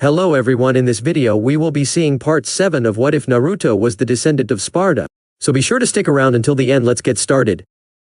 Hello everyone, in this video we will be seeing part 7 of What If Naruto Was the Descendant of Sparda. So be sure to stick around until the end. Let's get started.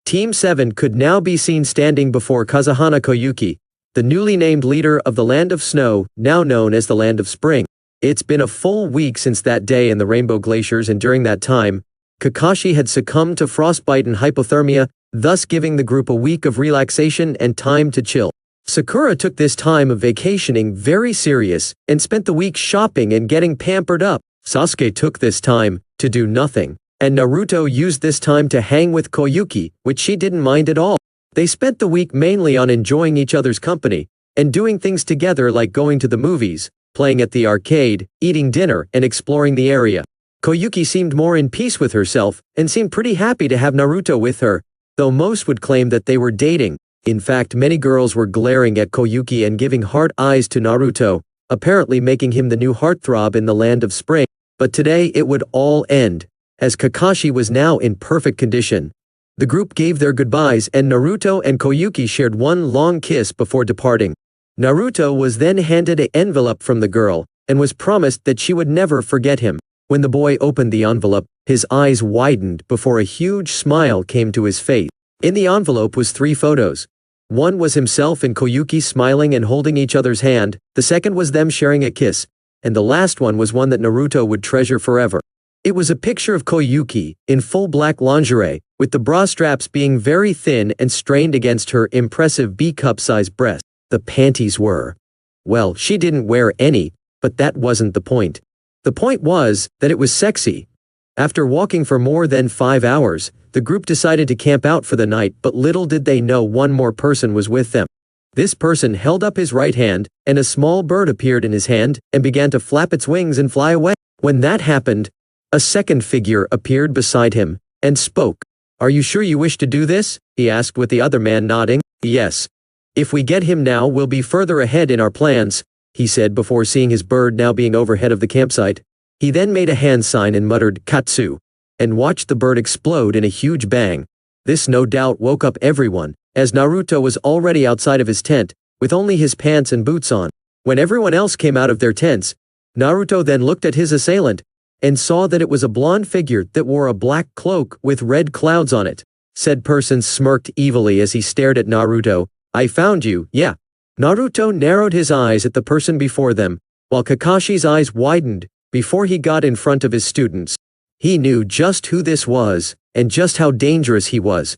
Team 7 could now be seen standing before Kazahana Koyuki, the newly named leader of the Land of Snow, now known as the Land of Spring. It's been a full week since that day in the Rainbow Glaciers, and during that time, Kakashi had succumbed to frostbite and hypothermia, thus giving the group a week of relaxation and time to chill. Sakura took this time of vacationing very serious and spent the week shopping and getting pampered up. Sasuke took this time to do nothing, and Naruto used this time to hang with Koyuki, which she didn't mind at all. They spent the week mainly on enjoying each other's company and doing things together like going to the movies, playing at the arcade, eating dinner, and exploring the area. Koyuki seemed more in peace with herself and seemed pretty happy to have Naruto with her, though most would claim that they were dating. In fact, many girls were glaring at Koyuki and giving heart eyes to Naruto, apparently making him the new heartthrob in the Land of Spring. But today it would all end, as Kakashi was now in perfect condition. The group gave their goodbyes and Naruto and Koyuki shared one long kiss before departing. Naruto was then handed an envelope from the girl and was promised that she would never forget him. When the boy opened the envelope, his eyes widened before a huge smile came to his face. In the envelope was 3 photos. One was himself and Koyuki smiling and holding each other's hand, the second was them sharing a kiss, and the last one was one that Naruto would treasure forever. It was a picture of Koyuki, in full black lingerie, with the bra straps being very thin and strained against her impressive B-cup-sized breasts. The panties were. Well, she didn't wear any, but that wasn't the point. The point was that it was sexy. After walking for more than 5 hours, the group decided to camp out for the night, but little did they know one more person was with them. This person held up his right hand, and a small bird appeared in his hand and began to flap its wings and fly away. When that happened, a second figure appeared beside him and spoke. "Are you sure you wish to do this?" he asked, with the other man nodding. "Yes. If we get him now, we'll be further ahead in our plans," he said before seeing his bird now being overhead of the campsite. He then made a hand sign and muttered "Katsu," and watched the bird explode in a huge bang. This no doubt woke up everyone, as Naruto was already outside of his tent, with only his pants and boots on. When everyone else came out of their tents, Naruto then looked at his assailant, and saw that it was a blonde figure that wore a black cloak with red clouds on it. Said person smirked evilly as he stared at Naruto. "I found you, yeah." Naruto narrowed his eyes at the person before them, while Kakashi's eyes widened before he got in front of his students. He knew just who this was, and just how dangerous he was.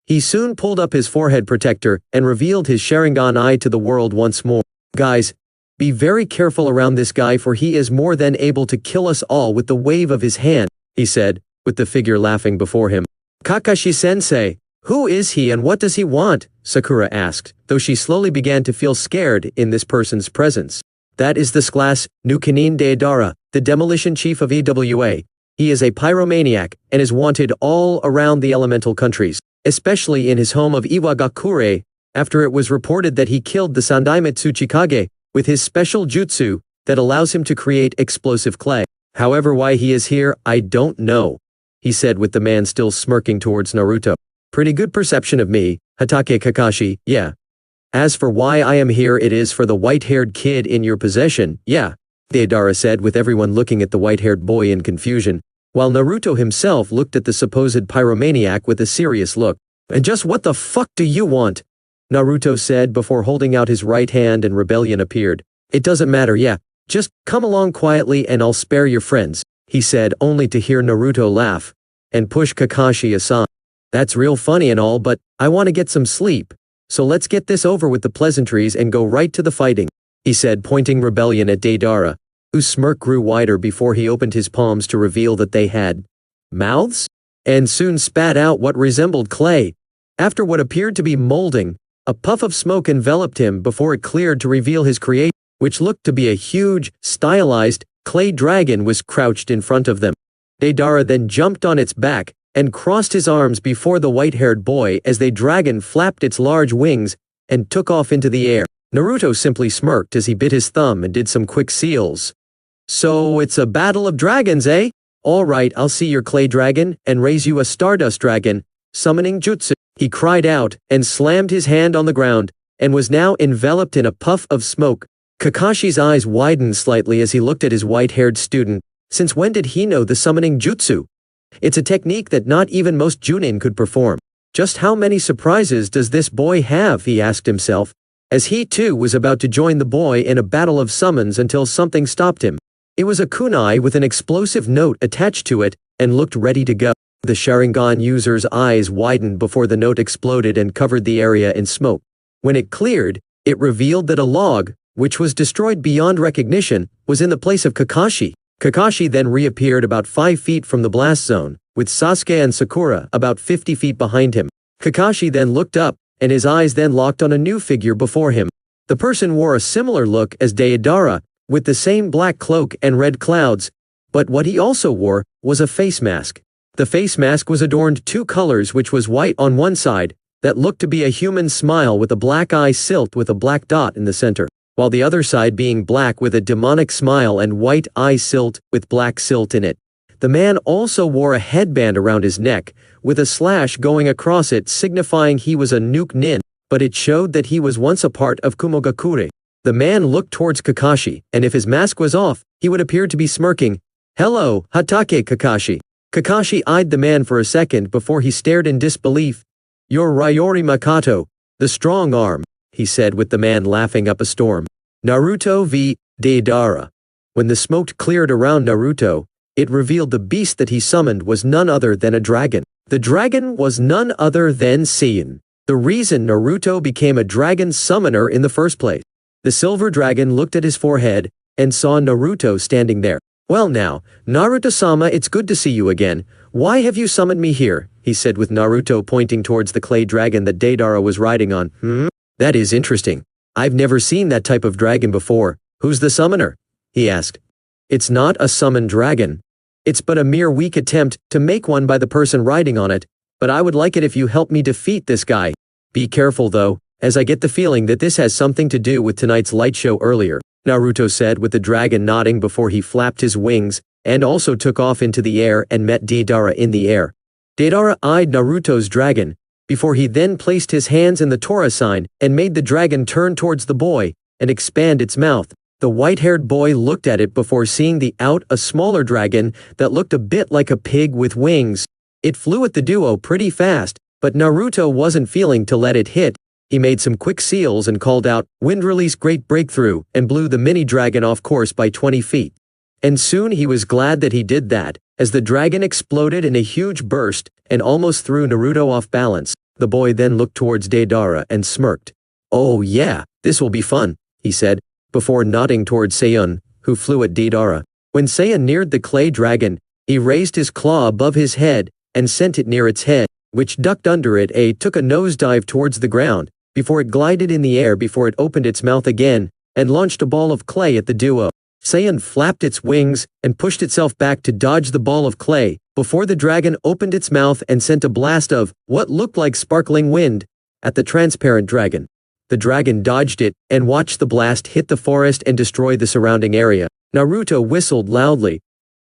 He soon pulled up his forehead protector and revealed his Sharingan eye to the world once more. "Guys, be very careful around this guy, for he is more than able to kill us all with the wave of his hand," he said, with the figure laughing before him. "Kakashi-sensei, who is he and what does he want?" Sakura asked, though she slowly began to feel scared in this person's presence. "That is this class, Nukanin Deidara, the demolition chief of EWA. He is a pyromaniac and is wanted all around the elemental countries, especially in his home of Iwagakure, after it was reported that he killed the Sandaimetsu Chikage with his special jutsu that allows him to create explosive clay. However, why he is here, I don't know," he said, with the man still smirking towards Naruto. "Pretty good perception of me, Hatake Kakashi, yeah. As for why I am here, it is for the white-haired kid in your possession, yeah," Deidara said, with everyone looking at the white-haired boy in confusion, while Naruto himself looked at the supposed pyromaniac with a serious look. "And just what the fuck do you want?" Naruto said before holding out his right hand, and rebellion appeared. "It doesn't matter, yeah. Just come along quietly and I'll spare your friends," he said, only to hear Naruto laugh and push Kakashi aside. "That's real funny and all, but I want to get some sleep. So let's get this over with the pleasantries and go right to the fighting," he said, pointing rebellion at Deidara, whose smirk grew wider before he opened his palms to reveal that they had mouths, and soon spat out what resembled clay. After what appeared to be molding, a puff of smoke enveloped him before it cleared to reveal his creation, which looked to be a huge, stylized, clay dragon was crouched in front of them. Deidara then jumped on its back and crossed his arms before the white-haired boy as the dragon flapped its large wings and took off into the air. Naruto simply smirked as he bit his thumb and did some quick seals. "So it's a battle of dragons, eh? All right, I'll see your clay dragon and raise you a stardust dragon, summoning jutsu," he cried out and slammed his hand on the ground, and was now enveloped in a puff of smoke Kakashi's eyes widened slightly as he looked at his white-haired student. Since when did he know the summoning jutsu? It's a technique that not even most Junin could perform. Just how many surprises does this boy have, he asked himself, as he too was about to join the boy in a battle of summons until something stopped him. It was a kunai with an explosive note attached to it and looked ready to go. The Sharingan user's eyes widened before the note exploded and covered the area in smoke. When it cleared, it revealed that a log, which was destroyed beyond recognition, was in the place of Kakashi. Kakashi then reappeared about 5 feet from the blast zone, with Sasuke and Sakura about 50 feet behind him. Kakashi then looked up, and his eyes then locked on a new figure before him. The person wore a similar look as Deidara, with the same black cloak and red clouds, but what he also wore was a face mask. The face mask was adorned 2 colors, which was white on one side, that looked to be a human smile with a black eye silt with a black dot in the center, while the other side being black with a demonic smile and white eye silt with black silt in it. The man also wore a headband around his neck, with a slash going across it signifying he was a nuke nin, but it showed that he was once a part of Kumogakure. The man looked towards Kakashi, and if his mask was off, he would appear to be smirking. "Hello, Hatake Kakashi." Kakashi eyed the man for a second before he stared in disbelief. "You're Ryori Makato, the strong arm," he said with the man laughing up a storm. Naruto v. Deidara. When the smoke cleared around Naruto, it revealed the beast that he summoned was none other than a dragon. The dragon was none other than Saiyan, the reason Naruto became a dragon summoner in the first place. The silver dragon looked at his forehead and saw Naruto standing there. "Well now, Naruto-sama, it's good to see you again. Why have you summoned me here?" he said with Naruto pointing towards the clay dragon that Deidara was riding on. That is interesting. I've never seen that type of dragon before. Who's the summoner?" he asked. "It's not a summoned dragon. It's but a mere weak attempt to make one by the person riding on it, but I would like it if you help me defeat this guy. Be careful though, as I get the feeling that this has something to do with tonight's light show earlier," Naruto said with the dragon nodding before he flapped his wings, and also took off into the air and met Deidara in the air. Deidara eyed Naruto's dragon, before he then placed his hands in the Tora sign and made the dragon turn towards the boy and expand its mouth. The white-haired boy looked at it before seeing a smaller dragon that looked a bit like a pig with wings. It flew at the duo pretty fast, but Naruto wasn't feeling to let it hit. He made some quick seals and called out, "Wind release great breakthrough," and blew the mini-dragon off course by 20 feet. And soon he was glad that he did that, as the dragon exploded in a huge burst and almost threw Naruto off balance. The boy then looked towards Deidara and smirked. "Oh yeah, this will be fun," he said, before nodding towards Saiyan, who flew at Deidara. When Saiyan neared the clay dragon, he raised his claw above his head and sent it near its head, which ducked under it. Took a nosedive towards the ground, before it glided in the air before it opened its mouth again, and launched a ball of clay at the duo. Saiyan flapped its wings and pushed itself back to dodge the ball of clay, before the dragon opened its mouth and sent a blast of what looked like sparkling wind at the transparent dragon. The dragon dodged it and watched the blast hit the forest and destroy the surrounding area. Naruto whistled loudly.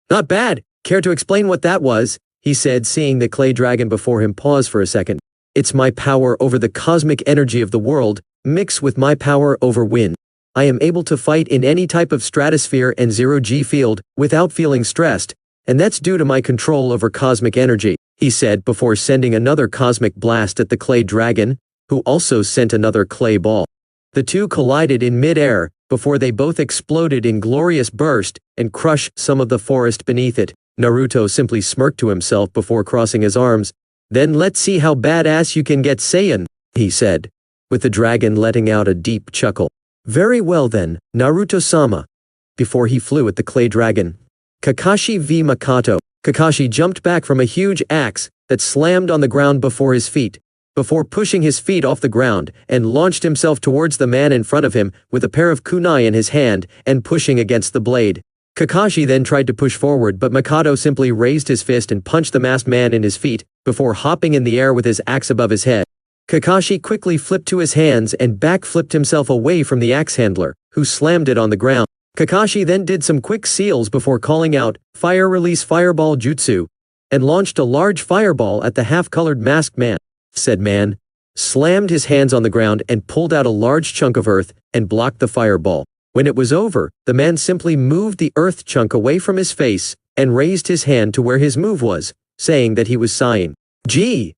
"Not bad. Care to explain what that was?" he said, seeing the clay dragon before him pause for a second. "It's my power over the cosmic energy of the world, mixed with my power over wind. I am able to fight in any type of stratosphere and zero-G field without feeling stressed, and that's due to my control over cosmic energy," he said before sending another cosmic blast at the clay dragon, who also sent another clay ball. The two collided in mid-air, before they both exploded in glorious burst and crushed some of the forest beneath it. Naruto simply smirked to himself before crossing his arms. "Then let's see how badass you can get, Saiyan," he said, with the dragon letting out a deep chuckle. "Very well then, Naruto-sama," before he flew at the clay dragon. Kakashi v. Makato. Kakashi jumped back from a huge axe that slammed on the ground before his feet, before pushing his feet off the ground and launched himself towards the man in front of him with a pair of kunai in his hand and pushing against the blade. Kakashi then tried to push forward, but Makato simply raised his fist and punched the masked man in his feet before hopping in the air with his axe above his head. Kakashi quickly flipped to his hands and back-flipped himself away from the axe handler, who slammed it on the ground. Kakashi then did some quick seals before calling out, "Fire Release Fireball Jutsu," and launched a large fireball at the half-colored masked man. Said man slammed his hands on the ground and pulled out a large chunk of earth and blocked the fireball. When it was over, the man simply moved the earth chunk away from his face and raised his hand to where his move was, saying that he was sighing. "Gee,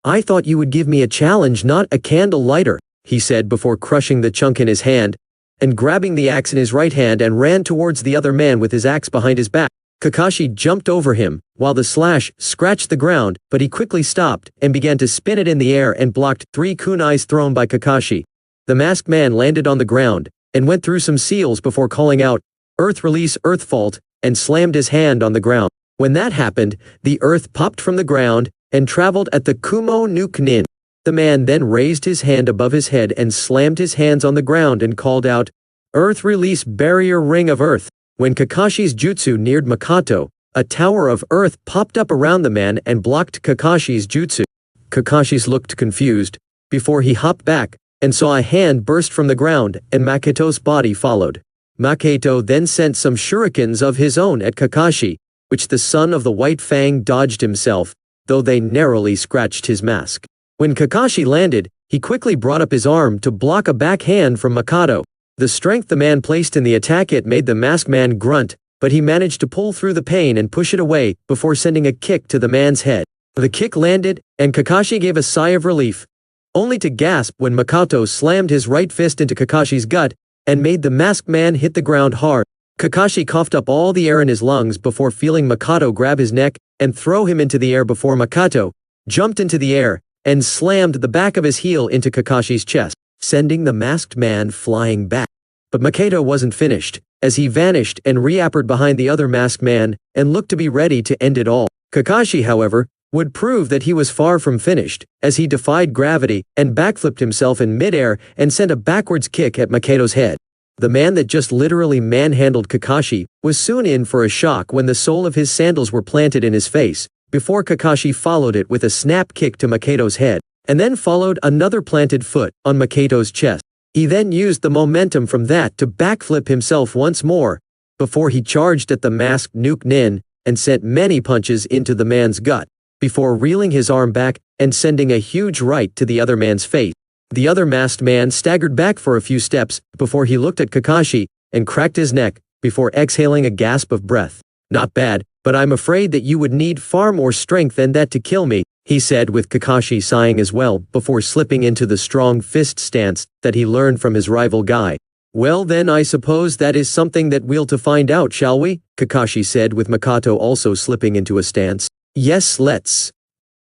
I thought you would give me a challenge, not a candle lighter," he said before crushing the chunk in his hand and grabbing the axe in his right hand and ran towards the other man with his axe behind his back. Kakashi jumped over him, while the slash scratched the ground, but he quickly stopped and began to spin it in the air and blocked 3 kunais thrown by Kakashi. The masked man landed on the ground and went through some seals before calling out, "Earth release, earth fault," and slammed his hand on the ground. When that happened, the earth popped from the ground and traveled at the Kumo Nuke Nin. The man then raised his hand above his head and slammed his hands on the ground and called out, "Earth release, barrier ring of earth." When Kakashi's jutsu neared Makato, a tower of earth popped up around the man and blocked Kakashi's jutsu. Kakashi's looked confused, before he hopped back and saw a hand burst from the ground and Makato's body followed. Makato then sent some shurikens of his own at Kakashi, which the son of the White Fang dodged himself, though they narrowly scratched his mask. When Kakashi landed, he quickly brought up his arm to block a backhand from Makato. The strength the man placed in the attack hit made the masked man grunt, but he managed to pull through the pain and push it away before sending a kick to the man's head. The kick landed, and Kakashi gave a sigh of relief, only to gasp when Makato slammed his right fist into Kakashi's gut and made the masked man hit the ground hard. Kakashi coughed up all the air in his lungs before feeling Makato grab his neck and throw him into the air before Makato jumped into the air and slammed the back of his heel into Kakashi's chest, sending the masked man flying back. But Makato wasn't finished, as he vanished and reappeared behind the other masked man and looked to be ready to end it all. Kakashi, however, would prove that he was far from finished, as he defied gravity and backflipped himself in midair and sent a backwards kick at Makato's head. The man that just literally manhandled Kakashi was soon in for a shock when the sole of his sandals were planted in his face, before Kakashi followed it with a snap kick to Makato's head, and then followed another planted foot on Makato's chest. He then used the momentum from that to backflip himself once more, before he charged at the masked Nuke Nin and sent many punches into the man's gut, before reeling his arm back and sending a huge right to the other man's face. The other masked man staggered back for a few steps before he looked at Kakashi and cracked his neck before exhaling a gasp of breath. "Not bad, but I'm afraid that you would need far more strength than that to kill me," he said with Kakashi sighing as well before slipping into the strong fist stance that he learned from his rival Guy. "Well then I suppose that is something that we'll to find out, shall we?" Kakashi said with Makato also slipping into a stance. "Yes, let's."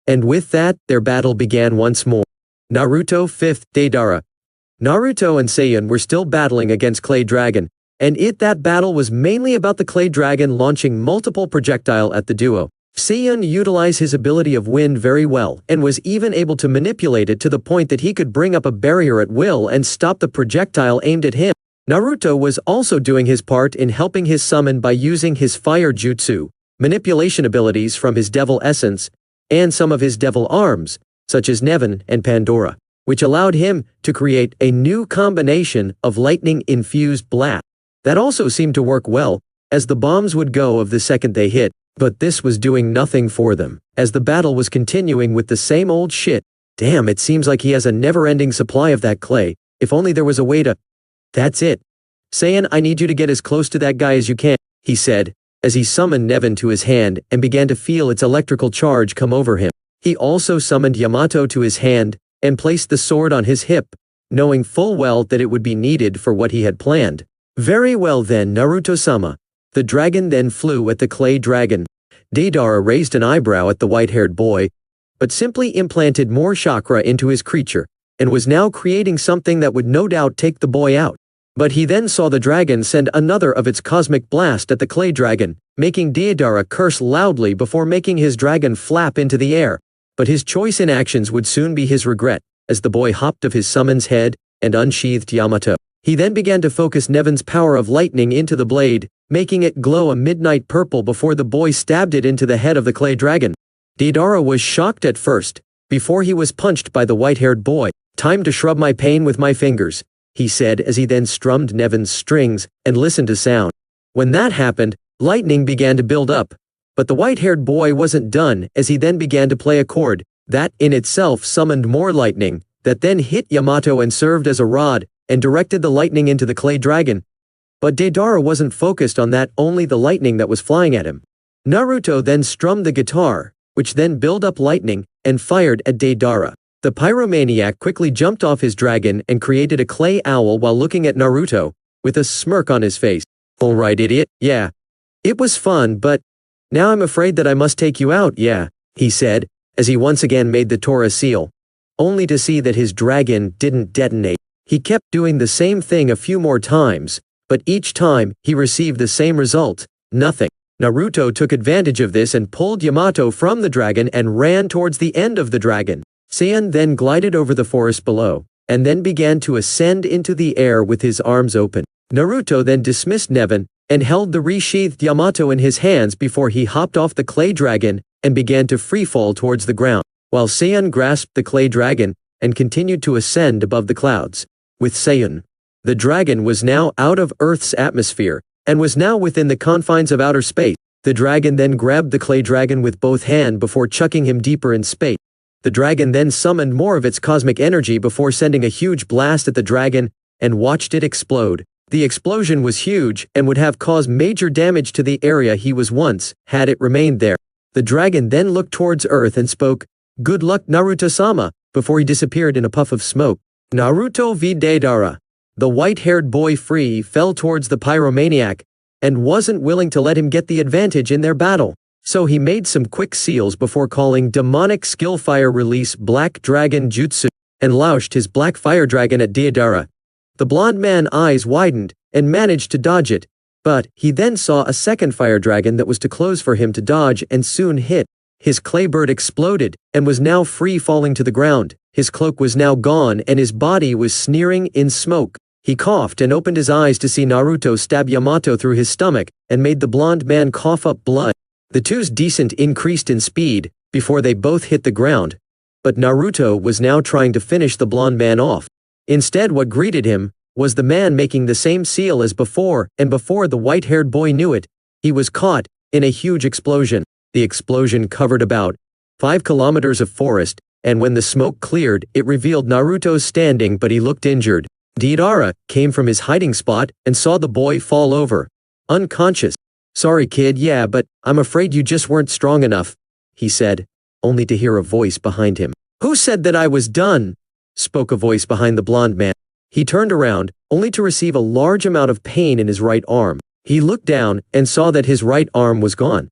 And with that, their battle began once more. Naruto 5th Deidara. Naruto and Saiyan were still battling against Clay Dragon, and that battle was mainly about the Clay Dragon launching multiple projectile at the duo. Saiyan utilized his ability of wind very well and was even able to manipulate it to the point that he could bring up a barrier at will and stop the projectile aimed at him. Naruto was also doing his part in helping his summon by using his fire jutsu, manipulation abilities from his devil essence, and some of his devil arms, such as Nevin and Pandora, which allowed him to create a new combination of lightning-infused blast. That also seemed to work well, as the bombs would go of the second they hit, but this was doing nothing for them, as the battle was continuing with the same old shit. Damn, it seems like he has a never-ending supply of that clay. If only there was a way to... That's it. Saiyan, I need you to get as close to that guy as you can, he said, as he summoned Nevin to his hand and began to feel its electrical charge come over him. He also summoned Yamato to his hand and placed the sword on his hip, knowing full well that it would be needed for what he had planned. Very well then, Naruto-sama. The dragon then flew at the Clay Dragon. Deidara raised an eyebrow at the white-haired boy, but simply implanted more chakra into his creature, and was now creating something that would no doubt take the boy out. But he then saw the dragon send another of its cosmic blast at the Clay Dragon, making Deidara curse loudly before making his dragon flap into the air. But his choice in actions would soon be his regret, as the boy hopped of his summon's head and unsheathed Yamato. He then began to focus Nevin's power of lightning into the blade, making it glow a midnight purple before the boy stabbed it into the head of the Clay Dragon. Deidara was shocked at first, before he was punched by the white-haired boy. "Time to shrub my pain with my fingers," he said as he then strummed Nevin's strings and listened to sound. When that happened, lightning began to build up. But the white-haired boy wasn't done, as he then began to play a chord that in itself summoned more lightning, that then hit Yamato and served as a rod, and directed the lightning into the Clay Dragon. But Deidara wasn't focused on that, only the lightning that was flying at him. Naruto then strummed the guitar, which then built up lightning, and fired at Deidara. The pyromaniac quickly jumped off his dragon and created a clay owl while looking at Naruto, with a smirk on his face. "Alright, idiot, yeah. It was fun, but now I'm afraid that I must take you out, yeah," he said, as he once again made the Tora seal. Only to see that his dragon didn't detonate. He kept doing the same thing a few more times, but each time, he received the same result, nothing. Naruto took advantage of this and pulled Yamato from the dragon and ran towards the end of the dragon. Saiyan then glided over the forest below, and then began to ascend into the air with his arms open. Naruto then dismissed Nevin, and held the resheathed Yamato in his hands before he hopped off the clay dragon, and began to freefall towards the ground, while Saiyan grasped the clay dragon, and continued to ascend above the clouds. With Saiyan, the dragon was now out of Earth's atmosphere, and was now within the confines of outer space. The dragon then grabbed the clay dragon with both hands before chucking him deeper in space. The dragon then summoned more of its cosmic energy before sending a huge blast at the dragon, and watched it explode. The explosion was huge, and would have caused major damage to the area he was once, had it remained there. The dragon then looked towards Earth and spoke, "Good luck, Naruto-sama," before he disappeared in a puff of smoke. Naruto v Deidara. The white-haired boy Free fell towards the pyromaniac, and wasn't willing to let him get the advantage in their battle. So he made some quick seals before calling demonic skill fire release Black Dragon Jutsu, and laushed his black fire dragon at Deidara. The blonde man's eyes widened, and managed to dodge it, but he then saw a second fire dragon that was too close for him to dodge and soon hit. His clay bird exploded, and was now free falling to the ground. His cloak was now gone and his body was smearing in smoke. He coughed and opened his eyes to see Naruto stab Yamato through his stomach, and made the blonde man cough up blood. The two's descent increased in speed, before they both hit the ground. But Naruto was now trying to finish the blonde man off. Instead, what greeted him was the man making the same seal as before, and before the white-haired boy knew it, he was caught in a huge explosion. The explosion covered about 5 kilometers of forest, and when the smoke cleared, it revealed Naruto standing, but he looked injured. Deidara came from his hiding spot and saw the boy fall over, unconscious. "Sorry kid, yeah, but I'm afraid you just weren't strong enough," he said, only to hear a voice behind him. "Who said that I was done?" spoke a voice behind the blonde man. He turned around, only to receive a large amount of pain in his right arm. He looked down and saw that his right arm was gone.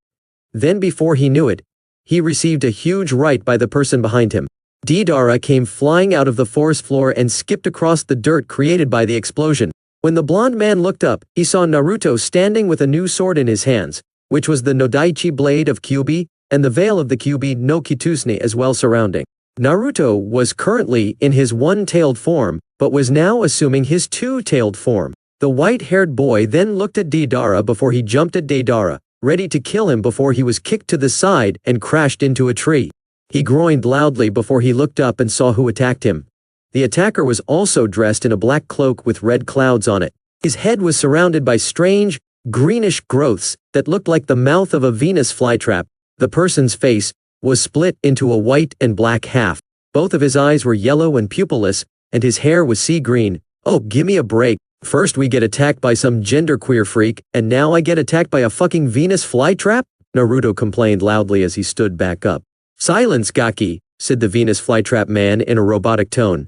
Then before he knew it, he received a huge right by the person behind him. Deidara came flying out of the forest floor and skipped across the dirt created by the explosion. When the blonde man looked up, he saw Naruto standing with a new sword in his hands, which was the Nodaichi blade of Kyuubi, and the veil of the Kyuubi no Kitsune as well surrounding. Naruto was currently in his one-tailed form, but was now assuming his two-tailed form. The white-haired boy then looked at Deidara before he jumped at Deidara, ready to kill him before he was kicked to the side and crashed into a tree. He groaned loudly before he looked up and saw who attacked him. The attacker was also dressed in a black cloak with red clouds on it. His head was surrounded by strange, greenish growths that looked like the mouth of a Venus flytrap. The person's face was split into a white and black half. Both of his eyes were yellow and pupilless, and his hair was sea green. "Oh, gimme a break. First we get attacked by some genderqueer freak, and now I get attacked by a fucking Venus flytrap?" Naruto complained loudly as he stood back up. "Silence, Gaki," said the Venus flytrap man in a robotic tone.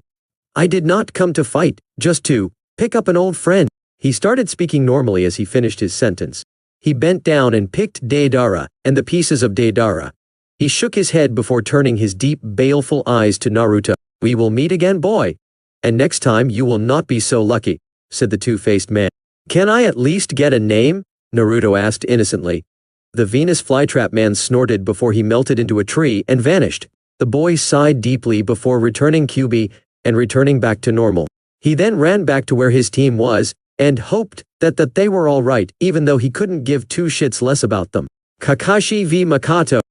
"I did not come to fight, just to pick up an old friend." He started speaking normally as he finished his sentence. He bent down and picked Deidara and the pieces of Deidara. He shook his head before turning his deep, baleful eyes to Naruto. "We will meet again, boy. And next time you will not be so lucky," said the two-faced man. "Can I at least get a name?" Naruto asked innocently. The Venus flytrap man snorted before he melted into a tree and vanished. The boy sighed deeply before returning Kyuubi and returning back to normal. He then ran back to where his team was and hoped that they were all right, even though he couldn't give two shits less about them. Kakashi v Makato.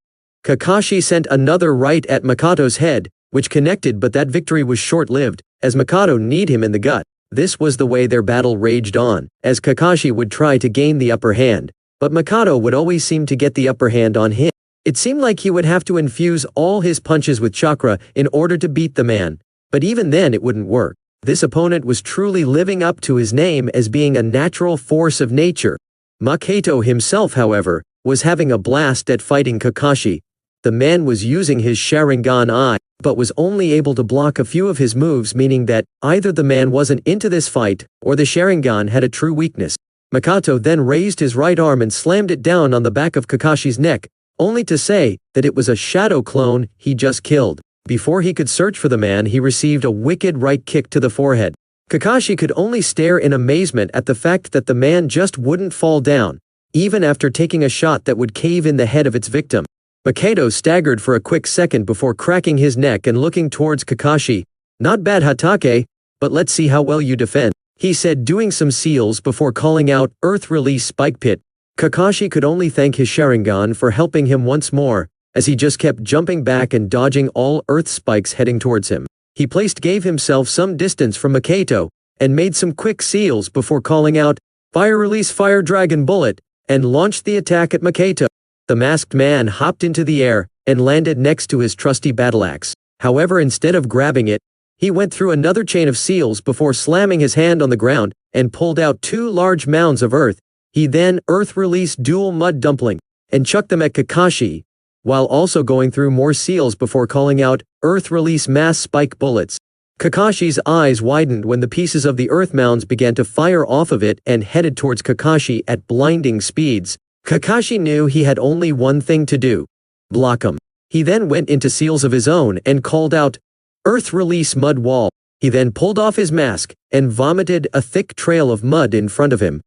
Kakashi sent another right at Makato's head, which connected, but that victory was short-lived, as Makato kneed him in the gut. This was the way their battle raged on, as Kakashi would try to gain the upper hand, but Makato would always seem to get the upper hand on him. It seemed like he would have to infuse all his punches with chakra in order to beat the man, but even then it wouldn't work. This opponent was truly living up to his name as being a natural force of nature. Makoto himself, however, was having a blast at fighting Kakashi. The man was using his Sharingan eye, but was only able to block a few of his moves, meaning that either the man wasn't into this fight, or the Sharingan had a true weakness. Makoto then raised his right arm and slammed it down on the back of Kakashi's neck, only to say that it was a shadow clone he just killed. Before he could search for the man, he received a wicked right kick to the forehead. Kakashi could only stare in amazement at the fact that the man just wouldn't fall down, even after taking a shot that would cave in the head of its victim. Makoto staggered for a quick second before cracking his neck and looking towards Kakashi. "Not bad, Hatake, but let's see how well you defend," he said, doing some seals before calling out, "Earth Release Spike Pit." Kakashi could only thank his Sharingan for helping him once more, as he just kept jumping back and dodging all earth spikes heading towards him. He gave himself some distance from Makoto, and made some quick seals before calling out, "Fire Release Fire Dragon Bullet," and launched the attack at Makoto. The masked man hopped into the air, and landed next to his trusty battle axe. However, instead of grabbing it, he went through another chain of seals before slamming his hand on the ground, and pulled out 2 large mounds of earth. He then earth-released dual mud dumpling, and chucked them at Kakashi, while also going through more seals before calling out, "Earth-release mass spike bullets." Kakashi's eyes widened when the pieces of the earth mounds began to fire off of it and headed towards Kakashi at blinding speeds. Kakashi knew he had only one thing to do: block him. He then went into seals of his own and called out, "Earth Release Mud Wall." He then pulled off his mask and vomited a thick trail of mud in front of him,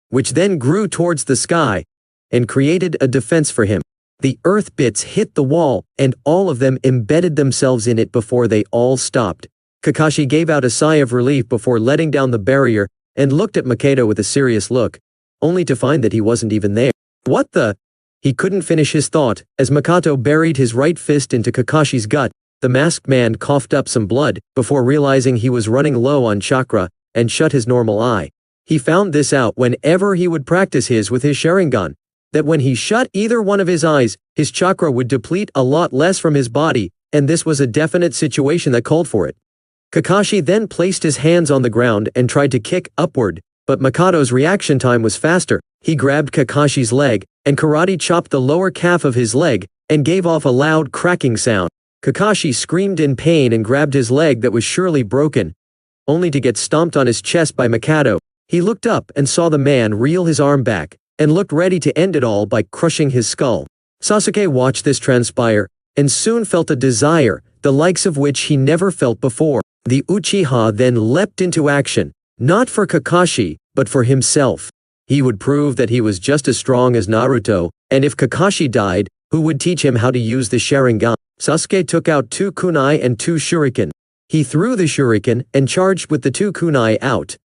which then grew towards the sky and created a defense for him. The earth bits hit the wall, and all of them embedded themselves in it before they all stopped. Kakashi gave out a sigh of relief before letting down the barrier and looked at Makoto with a serious look, only to find that he wasn't even there. "What the?" He couldn't finish his thought, as Makoto buried his right fist into Kakashi's gut. The masked man coughed up some blood, before realizing he was running low on chakra, and shut his normal eye. He found this out whenever he would practice with his Sharingan, that when he shut either one of his eyes, his chakra would deplete a lot less from his body, and this was a definite situation that called for it. Kakashi then placed his hands on the ground and tried to kick upward, but Makoto's reaction time was faster. He grabbed Kakashi's leg, and karate chopped the lower calf of his leg, and gave off a loud cracking sound. Kakashi screamed in pain and grabbed his leg that was surely broken, only to get stomped on his chest by Makoto. He looked up and saw the man reel his arm back, and looked ready to end it all by crushing his skull. Sasuke watched this transpire, and soon felt a desire, the likes of which he never felt before. The Uchiha then leapt into action, not for Kakashi, but for himself. He would prove that he was just as strong as Naruto, and if Kakashi died, who would teach him how to use the Sharingan? Sasuke took out 2 kunai and 2 shuriken. He threw the shuriken and charged with the 2 kunai out.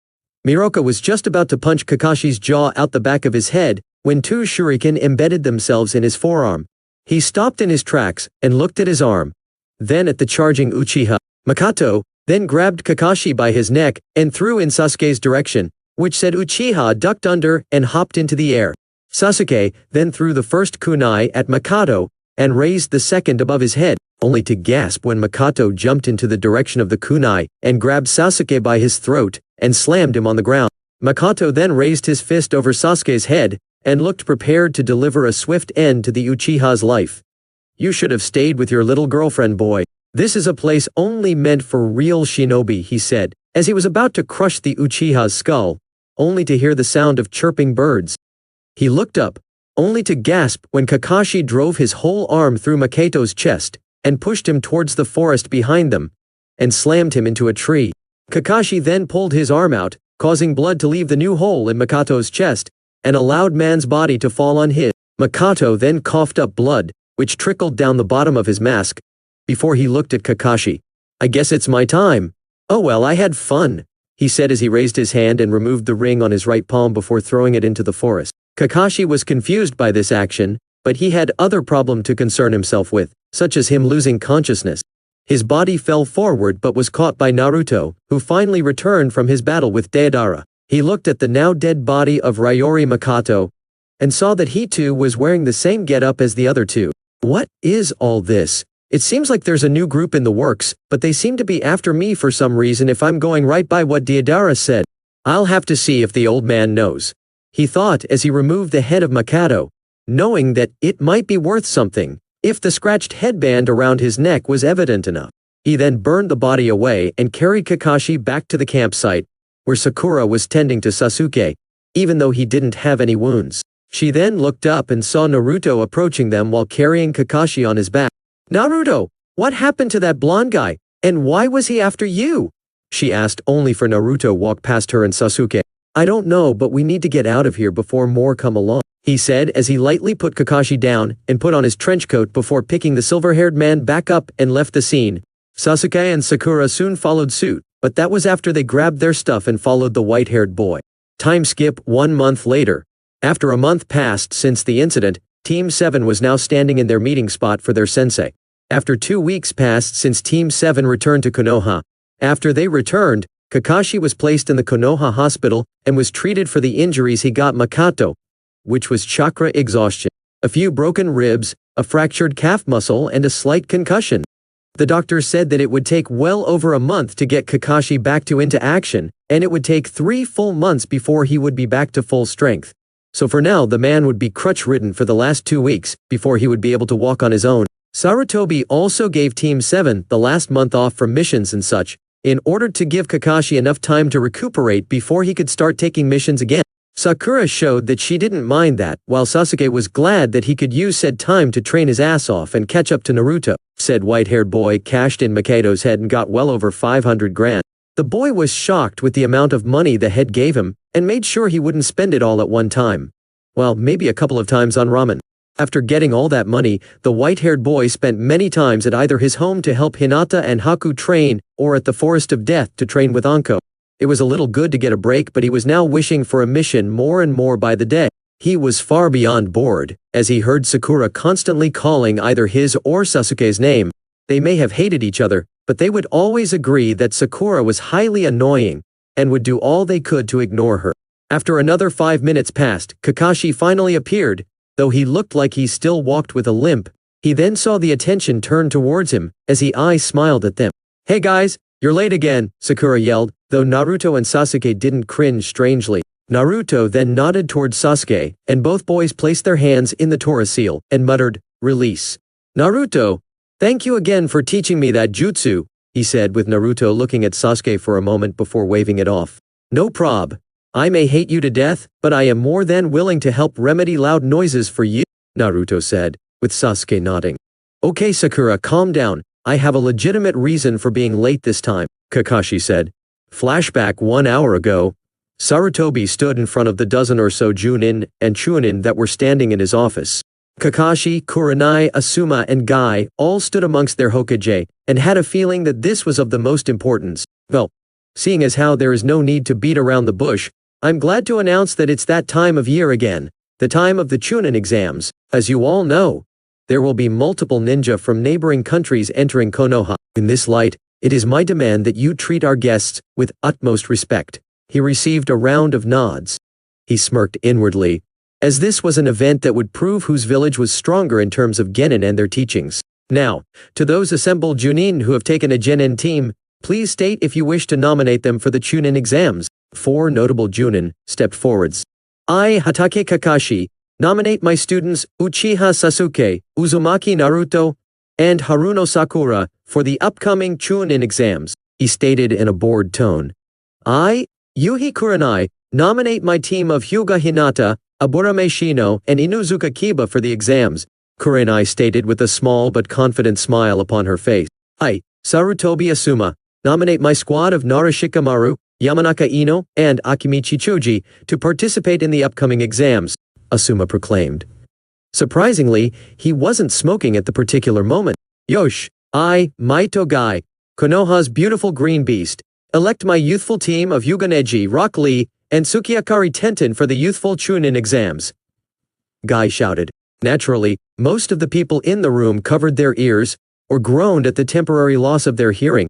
Miroka was just about to punch Kakashi's jaw out the back of his head, when 2 shuriken embedded themselves in his forearm. He stopped in his tracks, and looked at his arm, then at the charging Uchiha. Makoto then grabbed Kakashi by his neck, and threw in Sasuke's direction, which said Uchiha ducked under and hopped into the air. Sasuke then threw the first kunai at Makoto, and raised the second above his head, only to gasp when Makoto jumped into the direction of the kunai, and grabbed Sasuke by his throat, and slammed him on the ground. Makoto then raised his fist over Sasuke's head, and looked prepared to deliver a swift end to the Uchiha's life. "You should have stayed with your little girlfriend, boy. This is a place only meant for real shinobi," he said, as he was about to crush the Uchiha's skull, only to hear the sound of chirping birds. He looked up, only to gasp when Kakashi drove his whole arm through Makoto's chest, and pushed him towards the forest behind them, and slammed him into a tree. Kakashi then pulled his arm out, causing blood to leave the new hole in Makoto's chest, and allowed man's body to fall on his. Makoto then coughed up blood, which trickled down the bottom of his mask, before he looked at Kakashi. "I guess it's my time. Oh well, I had fun," he said as he raised his hand and removed the ring on his right palm before throwing it into the forest. Kakashi was confused by this action, but he had other problem to concern himself with, such as him losing consciousness. His body fell forward but was caught by Naruto, who finally returned from his battle with Deidara. He looked at the now dead body of Ryori Makoto, and saw that he too was wearing the same getup as the other two. "What is all this?" It seems like there's a new group in the works, but they seem to be after me for some reason if I'm going right by what Deidara said. I'll have to see if the old man knows. He thought as he removed the head of Makoto, knowing that it might be worth something if the scratched headband around his neck was evident enough. He then burned the body away and carried Kakashi back to the campsite, where Sakura was tending to Sasuke, even though he didn't have any wounds. She then looked up and saw Naruto approaching them while carrying Kakashi on his back. "Naruto, what happened to that blonde guy, and why was he after you?" she asked, only for Naruto walk past her and Sasuke. "I don't know, but we need to get out of here before more come along," he said as he lightly put Kakashi down and put on his trench coat before picking the silver-haired man back up and left the scene. Sasuke and Sakura soon followed suit, but that was after they grabbed their stuff and followed the white-haired boy. Time skip 1 month later. After a month passed since the incident, Team 7 was now standing in their meeting spot for their sensei. After 2 weeks passed since Team 7 returned to Konoha. After they returned, Kakashi was placed in the Konoha hospital and was treated for the injuries he got Makoto, which was chakra exhaustion, a few broken ribs, a fractured calf muscle and a slight concussion. The doctor said that it would take well over a month to get Kakashi back into action, and it would take 3 full months before he would be back to full strength. So for now the man would be crutch-ridden for the last 2 weeks, before he would be able to walk on his own. Sarutobi also gave Team 7 the last month off from missions and such, in order to give Kakashi enough time to recuperate before he could start taking missions again. Sakura showed that she didn't mind that, while Sasuke was glad that he could use said time to train his ass off and catch up to Naruto. Said white-haired boy cashed in Makoto's head and got well over 500 grand. The boy was shocked with the amount of money the head gave him, and made sure he wouldn't spend it all at one time. Well, maybe a couple of times on ramen. After getting all that money, the white-haired boy spent many times at either his home to help Hinata and Haku train, or at the Forest of Death to train with Anko. It was a little good to get a break, but he was now wishing for a mission more and more by the day. He was far beyond bored, as he heard Sakura constantly calling either his or Sasuke's name. They may have hated each other, but they would always agree that Sakura was highly annoying, and would do all they could to ignore her. After another 5 minutes passed, Kakashi finally appeared. Though he looked like he still walked with a limp, he then saw the attention turn towards him, as he smiled at them. "Hey guys, you're late again," Sakura yelled, though Naruto and Sasuke didn't cringe strangely. Naruto then nodded towards Sasuke, and both boys placed their hands in the Tora seal, and muttered, "Release." "Naruto, thank you again for teaching me that jutsu," he said with Naruto looking at Sasuke for a moment before waving it off. "No prob. I may hate you to death, but I am more than willing to help remedy loud noises for you," Naruto said, with Sasuke nodding. "Okay Sakura, calm down, I have a legitimate reason for being late this time," Kakashi said. Flashback 1 hour ago. Sarutobi stood in front of the dozen or so Junin and Chunin that were standing in his office. Kakashi, Kurenai, Asuma and Guy all stood amongst their Hokage, and had a feeling that this was of the most importance. Well, seeing as how there is no need to beat around the bush, I'm glad to announce that it's that time of year again, the time of the Chunin exams. As you all know, there will be multiple ninja from neighboring countries entering Konoha. In this light, it is my demand that you treat our guests with utmost respect. He received a round of nods. He smirked inwardly, as this was an event that would prove whose village was stronger in terms of genin and their teachings. Now, to those assembled Junin who have taken a genin team, please state if you wish to nominate them for the Chunin exams. 4 notable Junin stepped forwards. "I, Hatake Kakashi, nominate my students Uchiha Sasuke, Uzumaki Naruto, and Haruno Sakura for the upcoming Chunin exams," he stated in a bored tone. "I, Yuhi Kurenai, nominate my team of Hyuga Hinata, Aburame Shino, and Inuzuka Kiba for the exams," Kurenai stated with a small but confident smile upon her face. "I, Sarutobi Asuma, nominate my squad of Narashikamaru, Yamanaka Ino, and Akimichi Choji to participate in the upcoming exams," Asuma proclaimed. Surprisingly, he wasn't smoking at the particular moment. "Yosh, I, Maito Guy, Konoha's beautiful green beast, elect my youthful team of Yuganeji, Rock Lee, and Sukiakari Tenten for the youthful Chunin exams," Guy shouted. Naturally, most of the people in the room covered their ears, or groaned at the temporary loss of their hearing.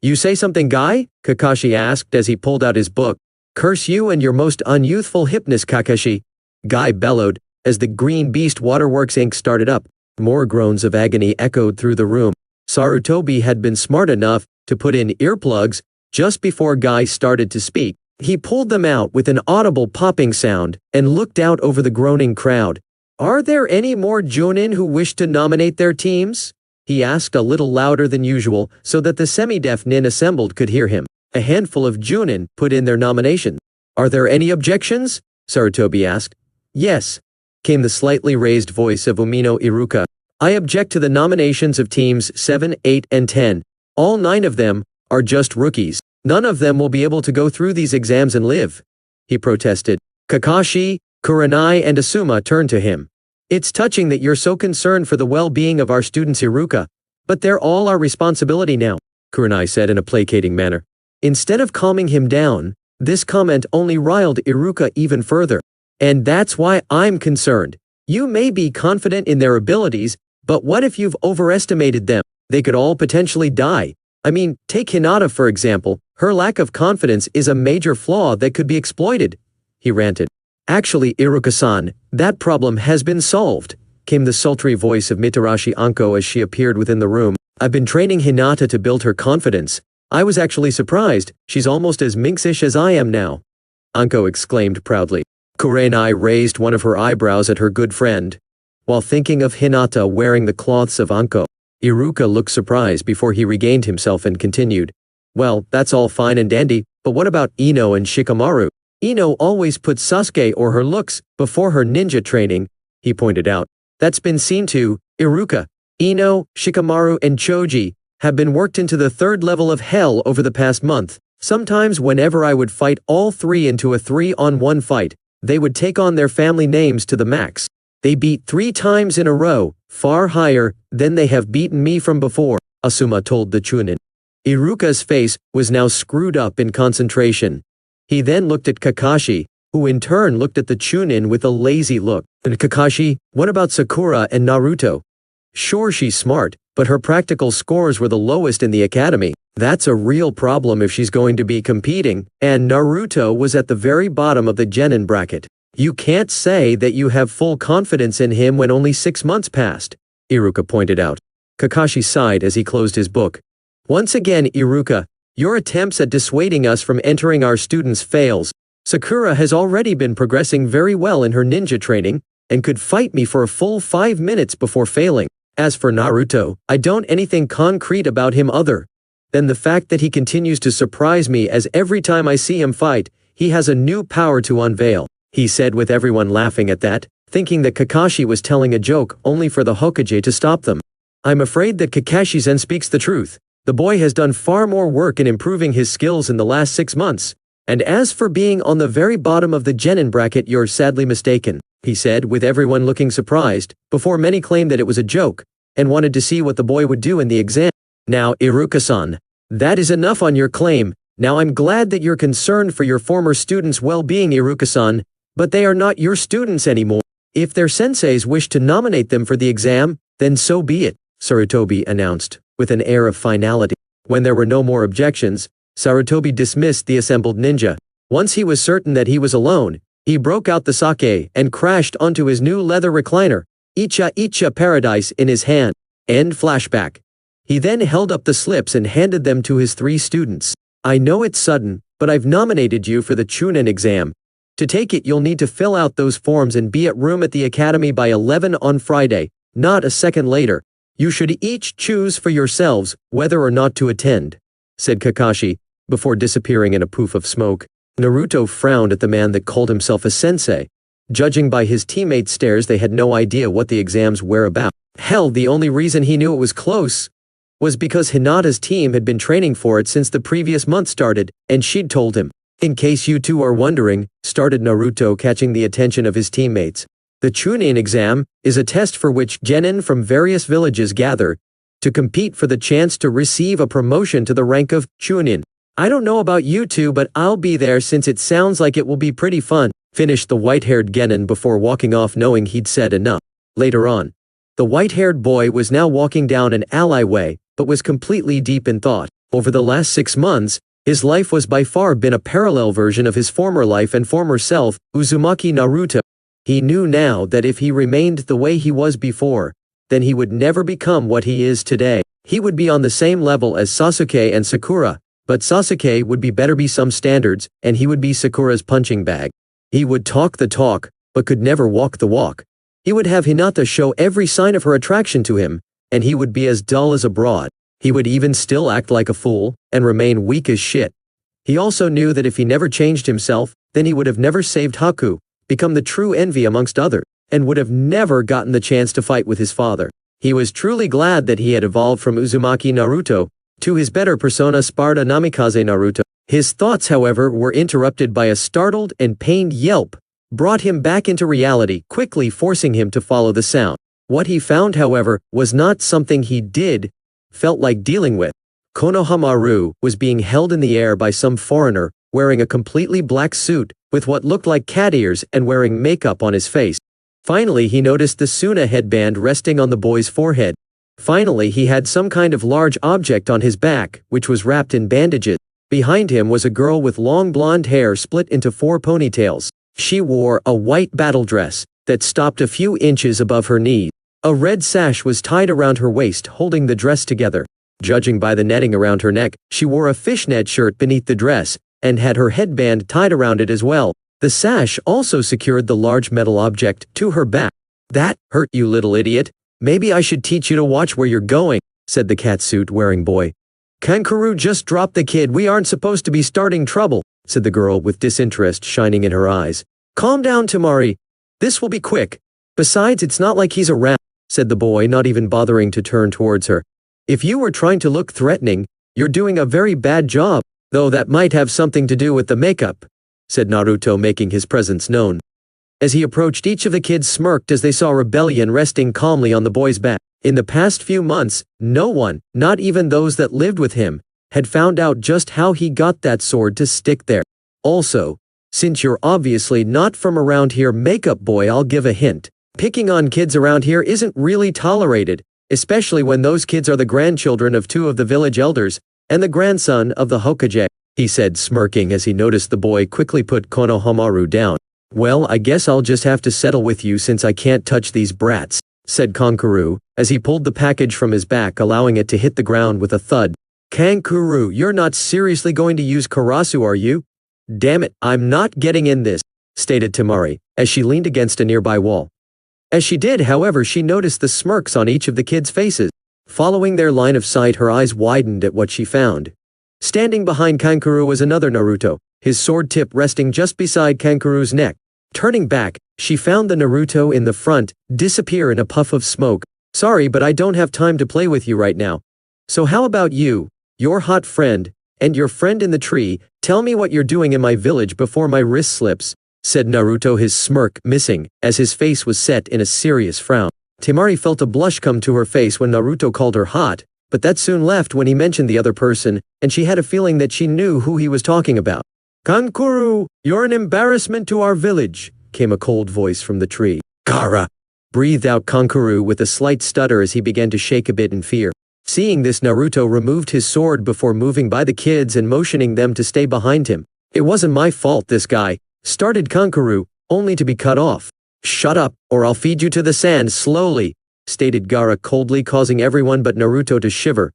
"You say something, Guy?" Kakashi asked as he pulled out his book. "Curse you and your most unyouthful hipness, Kakashi," Guy bellowed, as the Green Beast Waterworks Inc. started up. More groans of agony echoed through the room. Sarutobi had been smart enough to put in earplugs just before Guy started to speak. He pulled them out with an audible popping sound and looked out over the groaning crowd. "Are there any more Junin who wish to nominate their teams?" he asked a little louder than usual so that the semi-deaf nin assembled could hear him. A handful of Junin put in their nomination. "Are there any objections?" Sarutobi asked. "Yes," came the slightly raised voice of Umino Iruka. "I object to the nominations of teams 7, 8, and 10. All 9 of them are just rookies. None of them will be able to go through these exams and live," he protested. Kakashi, Kurenai, and Asuma turned to him. "It's touching that you're so concerned for the well-being of our students, Iruka, but they're all our responsibility now," Kurenai said in a placating manner. Instead of calming him down, this comment only riled Iruka even further. "And that's why I'm concerned. You may be confident in their abilities, but what if you've overestimated them? They could all potentially die. I mean, take Hinata for example. Her lack of confidence is a major flaw that could be exploited," he ranted. "Actually, Iruka-san, that problem has been solved," came the sultry voice of Mitarashi Anko as she appeared within the room. "I've been training Hinata to build her confidence. I was actually surprised. She's almost as minxish as I am now," Anko exclaimed proudly. Kurenai raised one of her eyebrows at her good friend. While thinking of Hinata wearing the cloths of Anko, Iruka looked surprised before he regained himself and continued. "Well, that's all fine and dandy, but what about Ino and Shikamaru? Ino always puts Sasuke or her looks before her ninja training," he pointed out. "That's been seen too, Iruka. Ino, Shikamaru, and Choji have been worked into the 3rd level of hell over the past month. Sometimes whenever I would fight all 3 into a 3-on-1 fight, they would take on their family names to the max. They beat 3 times in a row, far higher than they have beaten me from before," Asuma told the Chunin. Iruka's face was now screwed up in concentration. He then looked at Kakashi, who in turn looked at the Chunin with a lazy look. "And Kakashi, what about Sakura and Naruto? Sure, she's smart, but her practical scores were the lowest in the academy. That's a real problem if she's going to be competing, and Naruto was at the very bottom of the genin bracket. You can't say that you have full confidence in him when only 6 months passed," Iruka pointed out. Kakashi sighed as he closed his book. "Once again, Iruka, your attempts at dissuading us from entering our students fails. Sakura has already been progressing very well in her ninja training, and could fight me for a full 5 minutes before failing. As for Naruto, I don't anything concrete about him other than the fact that he continues to surprise me as every time I see him fight, he has a new power to unveil," he said with everyone laughing at that, thinking that Kakashi was telling a joke only for the Hokage to stop them. "I'm afraid that Kakashi-sen speaks the truth. The boy has done far more work in improving his skills in the last 6 months. And as for being on the very bottom of the genin bracket, you're sadly mistaken," he said with everyone looking surprised, before many claimed that it was a joke, and wanted to see what the boy would do in the exam. "Now, Iruka-san, that is enough on your claim. Now I'm glad that you're concerned for your former students' well-being, Iruka-san, but they are not your students anymore. If their senseis wish to nominate them for the exam, then so be it," Sarutobi announced, with an air of finality. When there were no more objections, Sarutobi dismissed the assembled ninja. Once he was certain that he was alone, he broke out the sake and crashed onto his new leather recliner, Icha Paradise in his hand. End flashback. He then held up the slips and handed them to his 3 students. "I know it's sudden, but I've nominated you for the Chunin exam. To take it, you'll need to fill out those forms and be at room at the academy by 11 on Friday, not a second later. You should each choose for yourselves whether or not to attend," said Kakashi, before disappearing in a poof of smoke. Naruto frowned at the man that called himself a sensei. Judging by his teammates' stares, they had no idea what the exams were about. Hell, the only reason he knew it was close was because Hinata's team had been training for it since the previous month started, and she'd told him. "In case you two are wondering," started Naruto, catching the attention of his teammates, "the Chunin exam is a test for which genin from various villages gather to compete for the chance to receive a promotion to the rank of Chunin. I don't know about you two, but I'll be there since it sounds like it will be pretty fun," finished the white-haired genin before walking off, knowing he'd said enough. Later on, the white-haired boy was now walking down an alleyway, but was completely deep in thought. Over the last 6 months, his life was by far been a parallel version of his former life and former self, Uzumaki Naruto. He knew now that if he remained the way he was before, then he would never become what he is today. He would be on the same level as Sasuke and Sakura, but Sasuke would be better by some standards, and he would be Sakura's punching bag. He would talk the talk, but could never walk the walk. He would have Hinata show every sign of her attraction to him, and he would be as dull as a broad. He would even still act like a fool, and remain weak as shit. He also knew that if he never changed himself, then he would have never saved Haku, become the true envy amongst others, and would have never gotten the chance to fight with his father. He was truly glad that he had evolved from Uzumaki Naruto to his better persona Sparda Namikaze Naruto. His thoughts, however, were interrupted by a startled and pained yelp, brought him back into reality, quickly forcing him to follow the sound. What he found, however, was not something he felt like dealing with. Konohamaru was being held in the air by some foreigner, wearing a completely black suit, with what looked like cat ears and wearing makeup on his face. Finally, he noticed the Suna headband resting on the boy's forehead. Finally, he had some kind of large object on his back, which was wrapped in bandages. Behind him was a girl with long blonde hair split into 4 ponytails. She wore a white battle dress that stopped a few inches above her knees. A red sash was tied around her waist, holding the dress together. Judging by the netting around her neck, she wore a fishnet shirt beneath the dress, and had her headband tied around it as well. The sash also secured the large metal object to her back. "That hurt, you little idiot. Maybe I should teach you to watch where you're going," said the catsuit-wearing boy. "Kankuro just dropped the kid. We aren't supposed to be starting trouble," said the girl with disinterest shining in her eyes. "Calm down, Temari. This will be quick. Besides, it's not like he's around," said the boy, not even bothering to turn towards her. "If you were trying to look threatening, you're doing a very bad job, though that might have something to do with the makeup," said Naruto, making his presence known. As he approached, each of the kids smirked as they saw Rebellion resting calmly on the boy's back. In the past few months, no one, not even those that lived with him, had found out just how he got that sword to stick there. "Also, since you're obviously not from around here, makeup boy, I'll give a hint. Picking on kids around here isn't really tolerated, especially when those kids are the grandchildren of 2 of the village elders, and the grandson of the Hokage," he said, smirking as he noticed the boy quickly put Konohamaru down. "Well, I guess I'll just have to settle with you since I can't touch these brats," said Kankuro, as he pulled the package from his back, allowing it to hit the ground with a thud. "Kankuro, you're not seriously going to use Karasu, are you?" "Damn it, I'm not getting in this," stated Temari, as she leaned against a nearby wall. As she did, however, she noticed the smirks on each of the kids' faces. Following their line of sight, her eyes widened at what she found. Standing behind Kankuro was another Naruto, his sword tip resting just beside Kankuru's neck. Turning back, she found the Naruto in the front disappear in a puff of smoke. "Sorry, but I don't have time to play with you right now. So how about you, your hot friend, and your friend in the tree, tell me what you're doing in my village before my wrist slips," said Naruto, his smirk missing, as his face was set in a serious frown. Temari felt a blush come to her face when Naruto called her hot, but that soon left when he mentioned the other person, and she had a feeling that she knew who he was talking about. "Kankuro, you're an embarrassment to our village," came a cold voice from the tree. "Gaara," breathed out Kankuro with a slight stutter as he began to shake a bit in fear. Seeing this, Naruto removed his sword before moving by the kids and motioning them to stay behind him. "It wasn't my fault, this guy," started Kankuro, only to be cut off. "Shut up, or I'll feed you to the sand slowly," stated Gaara coldly, causing everyone but Naruto to shiver,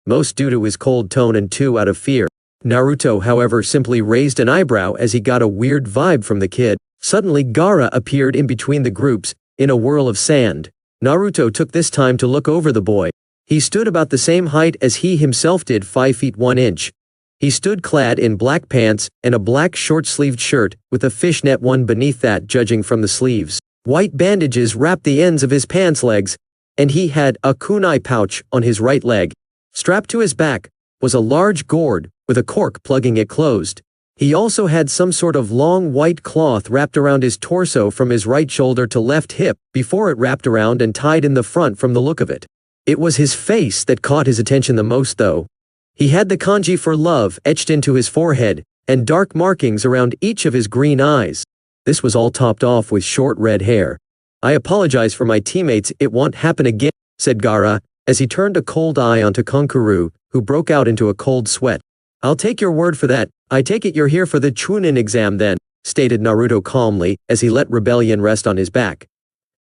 most due to his cold tone and 2 out of fear. Naruto, however, simply raised an eyebrow as he got a weird vibe from the kid. Suddenly, Gaara appeared in between the groups, in a whirl of sand. Naruto took this time to look over the boy. He stood about the same height as he himself did, 5 feet 1 inch. He stood clad in black pants and a black short-sleeved shirt, with a fishnet one beneath that, judging from the sleeves. White bandages wrapped the ends of his pants legs, and he had a kunai pouch on his right leg. Strapped to his back was a large gourd, with a cork plugging it closed. He also had some sort of long white cloth wrapped around his torso from his right shoulder to left hip, before it wrapped around and tied in the front from the look of it. It was his face that caught his attention the most, though. He had the kanji for love etched into his forehead, and dark markings around each of his green eyes. This was all topped off with short red hair. "I apologize for my teammates, it won't happen again," said Gaara, as he turned a cold eye onto Kankuro, who broke out into a cold sweat. "I'll take your word for that. I take it you're here for the Chunin exam then," stated Naruto calmly, as he let Rebellion rest on his back.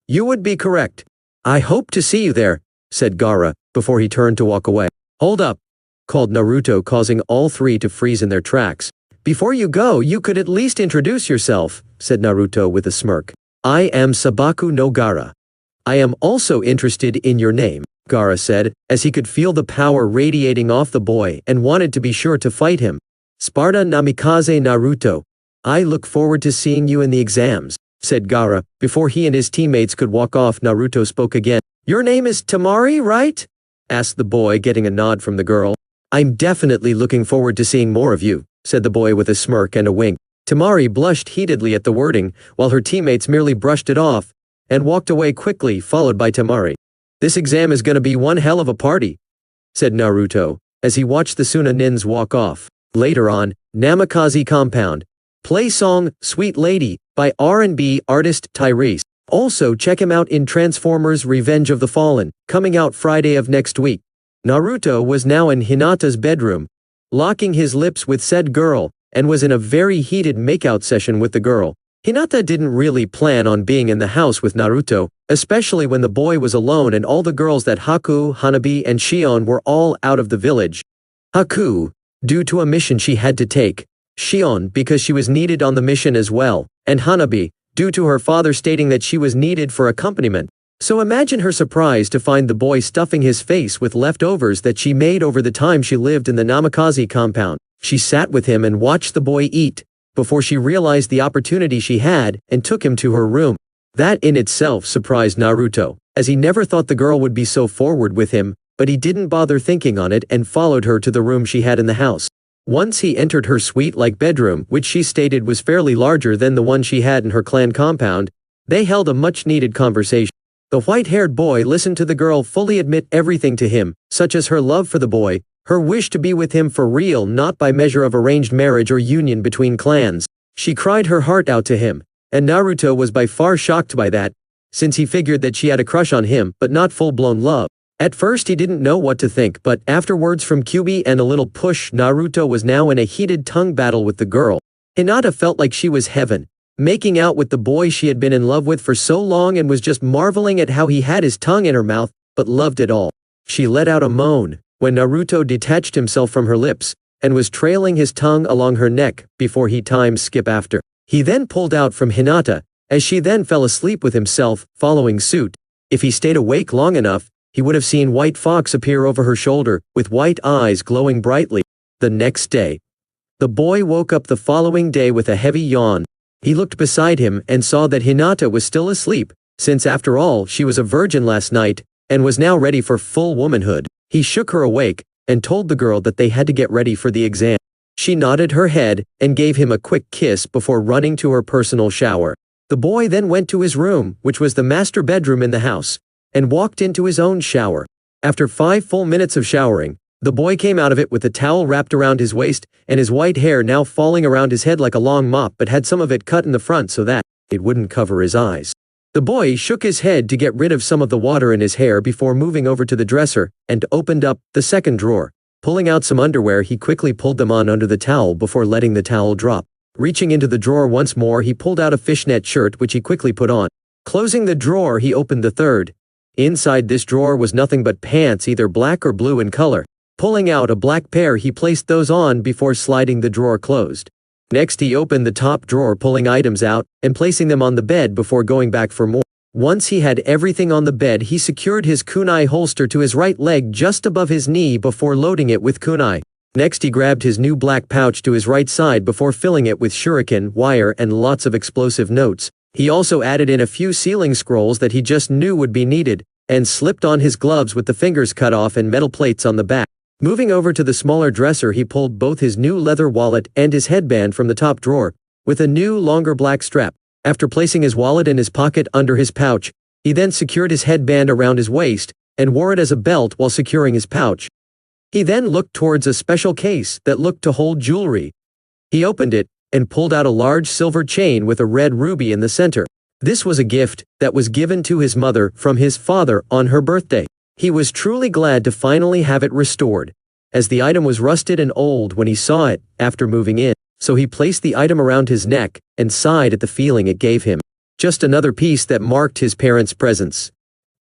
"You would be correct. I hope to see you there, said Gaara, before he turned to walk away. Hold up, called Naruto, causing all three to freeze in their tracks. Before you go, you could at least introduce yourself, said Naruto with a smirk. I am Sabaku no Gaara. I am also interested in your name, Gaara said, as he could feel the power radiating off the boy and wanted to be sure to fight him. Sparda Namikaze Naruto. I look forward to seeing you in the exams, said Gaara. Before he and his teammates could walk off, Naruto spoke again. Your name is Temari, right? Asked the boy, getting a nod from the girl. I'm definitely looking forward to seeing more of you, said the boy with a smirk and a wink. Temari blushed heatedly at the wording, while her teammates merely brushed it off and walked away quickly, followed by Temari. This exam is gonna be one hell of a party, said Naruto, as he watched the Sunanins walk off. Later on, Namikaze Compound. Play song, Sweet Lady, by R&B artist Tyrese. Also check him out in Transformers Revenge of the Fallen, coming out Friday of next week. Naruto was now in Hinata's bedroom, locking his lips with said girl, and was in a very heated makeout session with the girl. Hinata didn't really plan on being in the house with Naruto, especially when the boy was alone and all the girls that Haku, Hanabi, and Shion were all out of the village. Haku, due to a mission she had to take, Shion because she was needed on the mission as well, and Hanabi, due to her father stating that she was needed for accompaniment. So imagine her surprise to find the boy stuffing his face with leftovers that she made over the time she lived in the Namikaze compound. She sat with him and watched the boy eat, before she realized the opportunity she had and took him to her room. That in itself surprised Naruto, as he never thought the girl would be so forward with him, but he didn't bother thinking on it and followed her to the room she had in the house. Once he entered her suite-like bedroom, which she stated was fairly larger than the one she had in her clan compound, they held a much-needed conversation. The white-haired boy listened to the girl fully admit everything to him, such as her love for the boy, her wish to be with him for real, not by measure of arranged marriage or union between clans. She cried her heart out to him, and Naruto was by far shocked by that, since he figured that she had a crush on him, but not full-blown love. At first he didn't know what to think, but after words from Kyuubi and a little push, Naruto was now in a heated tongue battle with the girl. Hinata felt like she was heaven, making out with the boy she had been in love with for so long, and was just marveling at how he had his tongue in her mouth, but loved it all. She let out a moan when Naruto detached himself from her lips, and was trailing his tongue along her neck before he time skip after. He then pulled out from Hinata, as she then fell asleep with himself, following suit. If he stayed awake long enough, he would have seen White Fox appear over her shoulder, with white eyes glowing brightly. The next day, the boy woke up the following day with a heavy yawn. He looked beside him and saw that Hinata was still asleep, since after all she was a virgin last night, and was now ready for full womanhood. He shook her awake, and told the girl that they had to get ready for the exam. She nodded her head, and gave him a quick kiss before running to her personal shower. The boy then went to his room, which was the master bedroom in the house, and walked into his own shower. After 5 full minutes of showering, the boy came out of it with a towel wrapped around his waist, and his white hair now falling around his head like a long mop, but had some of it cut in the front so that it wouldn't cover his eyes. The boy shook his head to get rid of some of the water in his hair before moving over to the dresser, and opened up the second drawer. Pulling out some underwear, he quickly pulled them on under the towel before letting the towel drop. Reaching into the drawer once more, he pulled out a fishnet shirt which he quickly put on. Closing the drawer, he opened the third. Inside this drawer was nothing but pants, either black or blue in color. Pulling out a black pair, he placed those on before sliding the drawer closed. Next he opened the top drawer, pulling items out and placing them on the bed before going back for more. Once he had everything on the bed, he secured his kunai holster to his right leg just above his knee before loading it with kunai. Next he grabbed his new black pouch to his right side before filling it with shuriken, wire, and lots of explosive notes. He also added in a few sealing scrolls that he just knew would be needed, and slipped on his gloves with the fingers cut off and metal plates on the back. Moving over to the smaller dresser, he pulled both his new leather wallet and his headband from the top drawer, with a new longer black strap. After placing his wallet in his pocket under his pouch, he then secured his headband around his waist, and wore it as a belt while securing his pouch. He then looked towards a special case that looked to hold jewelry. He opened it, and pulled out a large silver chain with a red ruby in the center. This was a gift that was given to his mother from his father on her birthday. He was truly glad to finally have it restored, as the item was rusted and old when he saw it after moving in, so he placed the item around his neck and sighed at the feeling it gave him. Just another piece that marked his parents' presence.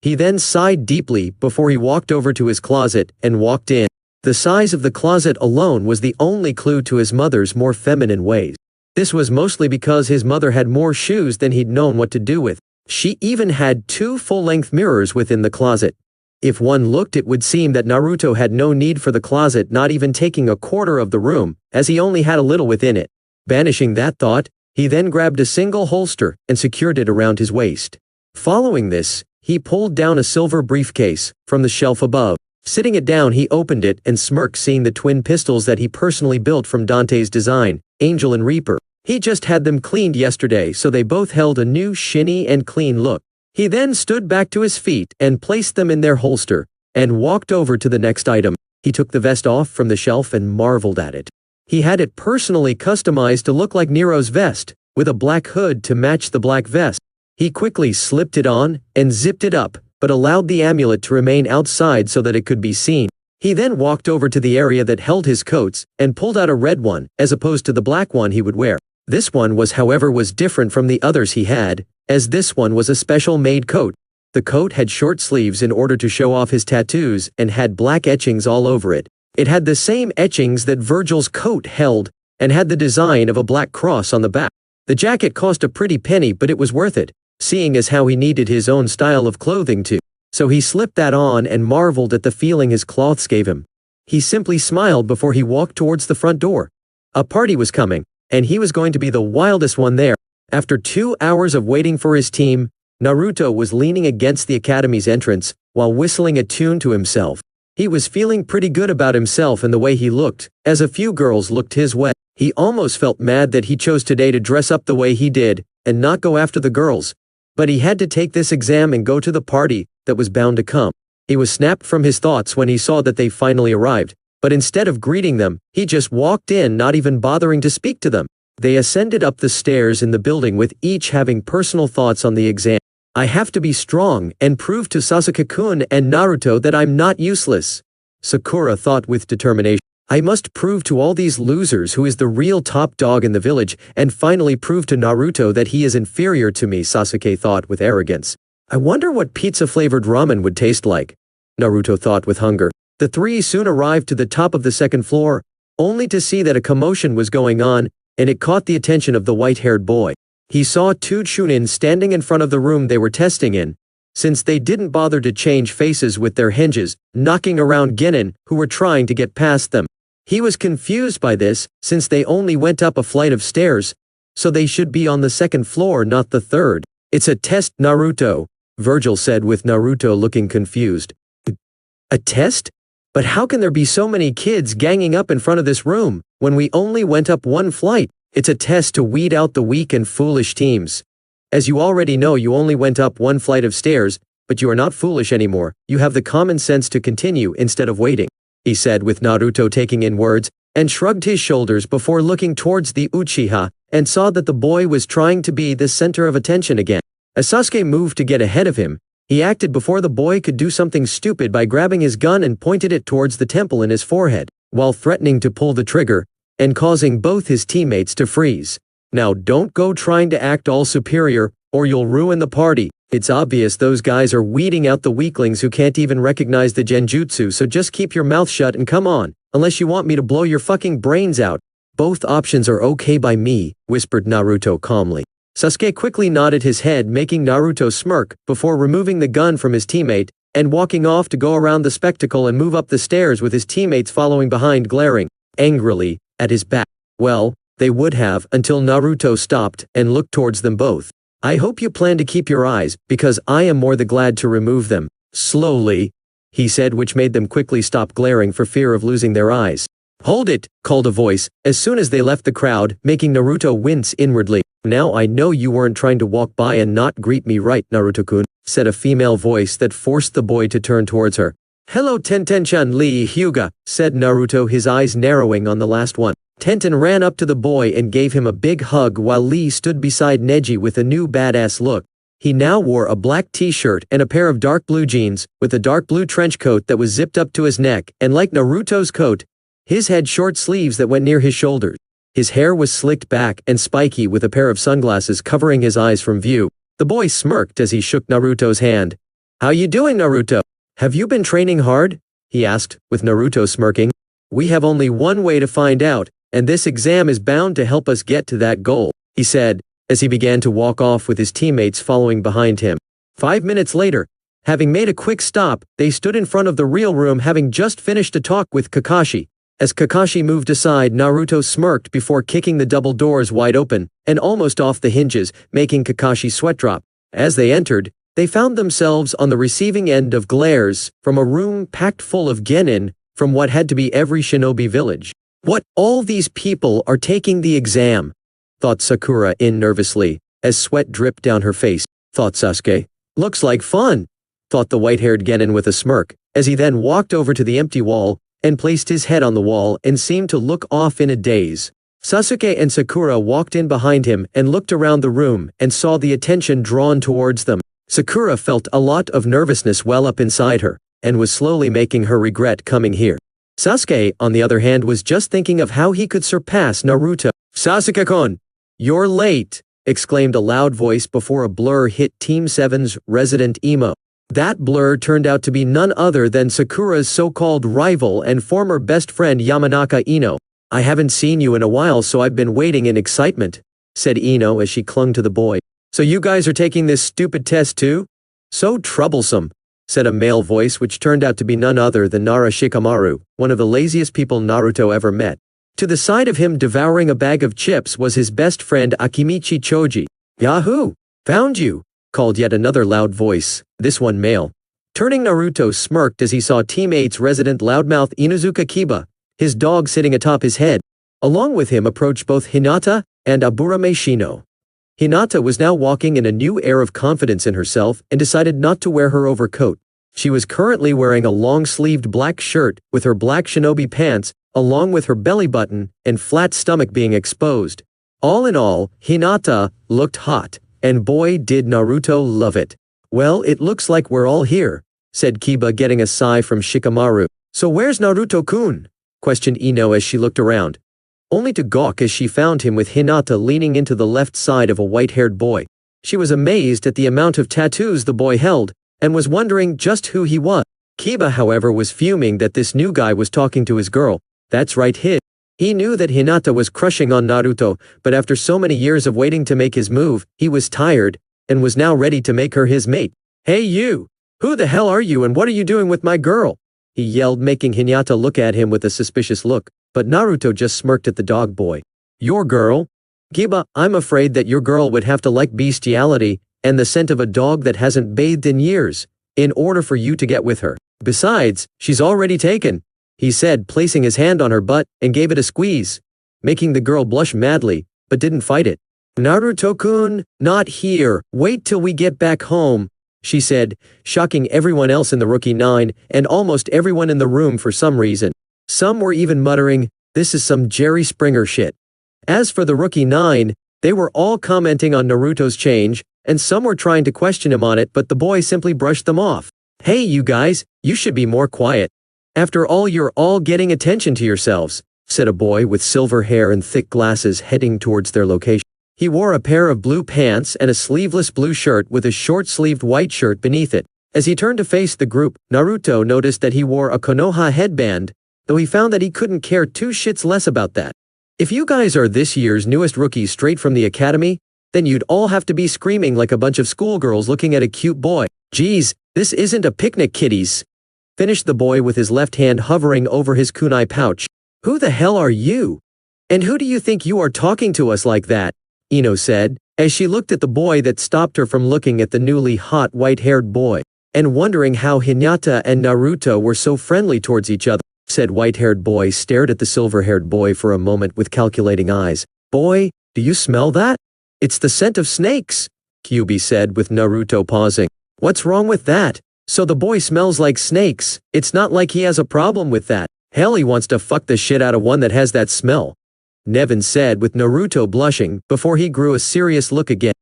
He then sighed deeply before he walked over to his closet and walked in. The size of the closet alone was the only clue to his mother's more feminine ways. This was mostly because his mother had more shoes than he'd known what to do with. She even had 2 full-length mirrors within the closet. If one looked, it would seem that Naruto had no need for the closet, not even taking a quarter of the room, as he only had a little within it. Banishing that thought, he then grabbed a single holster and secured it around his waist. Following this, he pulled down a silver briefcase from the shelf above. Sitting it down, he opened it and smirked, seeing the twin pistols that he personally built from Dante's design, Angel and Reaper. He just had them cleaned yesterday, so they both held a new shiny and clean look. He then stood back to his feet and placed them in their holster, and walked over to the next item. He took the vest off from the shelf and marveled at it. He had it personally customized to look like Nero's vest, with a black hood to match the black vest. He quickly slipped it on and zipped it up, but allowed the amulet to remain outside so that it could be seen. He then walked over to the area that held his coats and pulled out a red one, as opposed to the black one he would wear. This one was different from the others he had, as this one was a special made coat. The coat had short sleeves in order to show off his tattoos and had black etchings all over it. It had the same etchings that Virgil's coat held and had the design of a black cross on the back. The jacket cost a pretty penny, but it was worth it, seeing as how he needed his own style of clothing too. So he slipped that on and marveled at the feeling his cloths gave him. He simply smiled before he walked towards the front door. A party was coming, and he was going to be the wildest one there. After 2 hours of waiting for his team, Naruto was leaning against the academy's entrance while whistling a tune to himself. He was feeling pretty good about himself and the way he looked, as a few girls looked his way. He almost felt mad that he chose today to dress up the way he did and not go after the girls. But he had to take this exam and go to the party that was bound to come. He was snapped from his thoughts when he saw that they finally arrived, but instead of greeting them, he just walked in, not even bothering to speak to them. They ascended up the stairs in the building, with each having personal thoughts on the exam. I have to be strong and prove to Sasuke-kun and Naruto that I'm not useless, Sakura thought with determination. I must prove to all these losers who is the real top dog in the village, and finally prove to Naruto that he is inferior to me, Sasuke thought with arrogance. I wonder what pizza-flavored ramen would taste like, Naruto thought with hunger. The three soon arrived to the top of the second floor, only to see that a commotion was going on, and it caught the attention of the white-haired boy. He saw 2 Chunin standing in front of the room they were testing in, since they didn't bother to change faces with their hinges, knocking around Genin, who were trying to get past them. He was confused by this, since they only went up a flight of stairs, so they should be on the second floor, not the third. It's a test, Naruto, Virgil said with Naruto looking confused. A test? But how can there be so many kids ganging up in front of this room, when we only went up 1 flight? It's a test to weed out the weak and foolish teams. As you already know, you only went up 1 flight of stairs, but you are not foolish anymore. You have the common sense to continue instead of waiting, he said with Naruto taking in words, and shrugged his shoulders before looking towards the Uchiha, and saw that the boy was trying to be the center of attention again. As Sasuke moved to get ahead of him, he acted before the boy could do something stupid by grabbing his gun and pointed it towards the temple in his forehead, while threatening to pull the trigger, and causing both his teammates to freeze. Now don't go trying to act all superior, or you'll ruin the party. It's obvious those guys are weeding out the weaklings who can't even recognize the genjutsu, so just keep your mouth shut and come on, unless you want me to blow your fucking brains out. Both options are okay by me, whispered Naruto calmly. Sasuke quickly nodded his head, making Naruto smirk, before removing the gun from his teammate, and walking off to go around the spectacle and move up the stairs with his teammates following behind, glaring angrily at his back. Well, they would have, until Naruto stopped and looked towards them both. I hope you plan to keep your eyes, because I am more than glad to remove them. Slowly, he said, which made them quickly stop glaring for fear of losing their eyes. Hold it, called a voice, as soon as they left the crowd, making Naruto wince inwardly. Now I know you weren't trying to walk by and not greet me, right, Naruto-kun, said a female voice that forced the boy to turn towards her. Hello Tenten-chan, Lee Hyuga, said Naruto, his eyes narrowing on the last one. Tenten ran up to the boy and gave him a big hug while Lee stood beside Neji with a new badass look. He now wore a black t-shirt and a pair of dark blue jeans, with a dark blue trench coat that was zipped up to his neck, and like Naruto's coat, his had short sleeves that went near his shoulders. His hair was slicked back and spiky, with a pair of sunglasses covering his eyes from view. The boy smirked as he shook Naruto's hand. How you doing, Naruto? Have you been training hard? He asked, with Naruto smirking. We have only one way to find out, and this exam is bound to help us get to that goal, he said, as he began to walk off with his teammates following behind him. 5 minutes later, having made a quick stop, they stood in front of the real room having just finished a talk with Kakashi. As Kakashi moved aside, Naruto smirked before kicking the double doors wide open, and almost off the hinges, making Kakashi sweat drop. As they entered, they found themselves on the receiving end of glares from a room packed full of genin from what had to be every shinobi village. What, all these people are taking the exam? Thought Sakura nervously, as sweat dripped down her face. Thought Sasuke. Looks like fun, thought the white-haired genin with a smirk, as he then walked over to the empty wall and placed his head on the wall and seemed to look off in a daze. Sasuke and Sakura walked in behind him and looked around the room and saw the attention drawn towards them. Sakura felt a lot of nervousness well up inside her, and was slowly making her regret coming here. Sasuke, on the other hand, was just thinking of how he could surpass Naruto. Sasuke-kun! You're late! Exclaimed a loud voice before a blur hit Team 7's resident emo. That blur turned out to be none other than Sakura's so-called rival and former best friend Yamanaka Ino. I haven't seen you in a while, so I've been waiting in excitement, said Ino as she clung to the boy. So you guys are taking this stupid test too? So troublesome, said a male voice which turned out to be none other than Nara Shikamaru, one of the laziest people Naruto ever met. To the side of him devouring a bag of chips was his best friend Akimichi Choji. Yahoo! Found you! Called yet another loud voice, this one male. Turning, Naruto smirked as he saw teammates resident loudmouth Inuzuka Kiba, his dog sitting atop his head. Along with him approached both Hinata and Aburame Shino. Hinata was now walking in a new air of confidence in herself and decided not to wear her overcoat. She was currently wearing a long-sleeved black shirt with her black shinobi pants, along with her belly button and flat stomach being exposed. All in all, Hinata looked hot, and boy did Naruto love it. Well, it looks like we're all here, said Kiba, getting a sigh from Shikamaru. So where's Naruto-kun? Questioned Ino as she looked around, only to gawk as she found him with Hinata leaning into the left side of a white-haired boy. She was amazed at the amount of tattoos the boy held, and was wondering just who he was. Kiba, however, was fuming that this new guy was talking to his girl. That's right, he knew that Hinata was crushing on Naruto, but after so many years of waiting to make his move, he was tired, and was now ready to make her his mate. Hey you! Who the hell are you and what are you doing with my girl? He yelled, making Hinata look at him with a suspicious look, but Naruto just smirked at the dog boy. Your girl? Kiba, I'm afraid that your girl would have to like bestiality and the scent of a dog that hasn't bathed in years, in order for you to get with her. Besides, she's already taken, he said, placing his hand on her butt and gave it a squeeze, making the girl blush madly, but didn't fight it. Naruto-kun, not here, wait till we get back home, she said, shocking everyone else in the Rookie 9 and almost everyone in the room for some reason. Some were even muttering, this is some Jerry Springer shit. As for the Rookie 9, they were all commenting on Naruto's change, and some were trying to question him on it, but the boy simply brushed them off. Hey you guys, you should be more quiet. After all, you're all getting attention to yourselves, said a boy with silver hair and thick glasses heading towards their location. He wore a pair of blue pants and a sleeveless blue shirt with a short-sleeved white shirt beneath it. As he turned to face the group, Naruto noticed that he wore a Konoha headband, though he found that he couldn't care two shits less about that. If you guys are this year's newest rookies straight from the academy, then you'd all have to be screaming like a bunch of schoolgirls looking at a cute boy. Geez, this isn't a picnic, kiddies. Finished the boy with his left hand hovering over his kunai pouch. Who the hell are you? And who do you think you are talking to us like that? Ino said, as she looked at the boy that stopped her from looking at the newly hot white-haired boy, and wondering how Hinata and Naruto were so friendly towards each other. Said white-haired boy stared at the silver-haired boy for a moment with calculating eyes. Boy, do you smell that? It's the scent of snakes, Kyubi said with Naruto pausing. What's wrong with that? So the boy smells like snakes. It's not like he has a problem with that. Hell, he wants to fuck the shit out of one that has that smell, Nevin said with Naruto blushing before he grew a serious look again.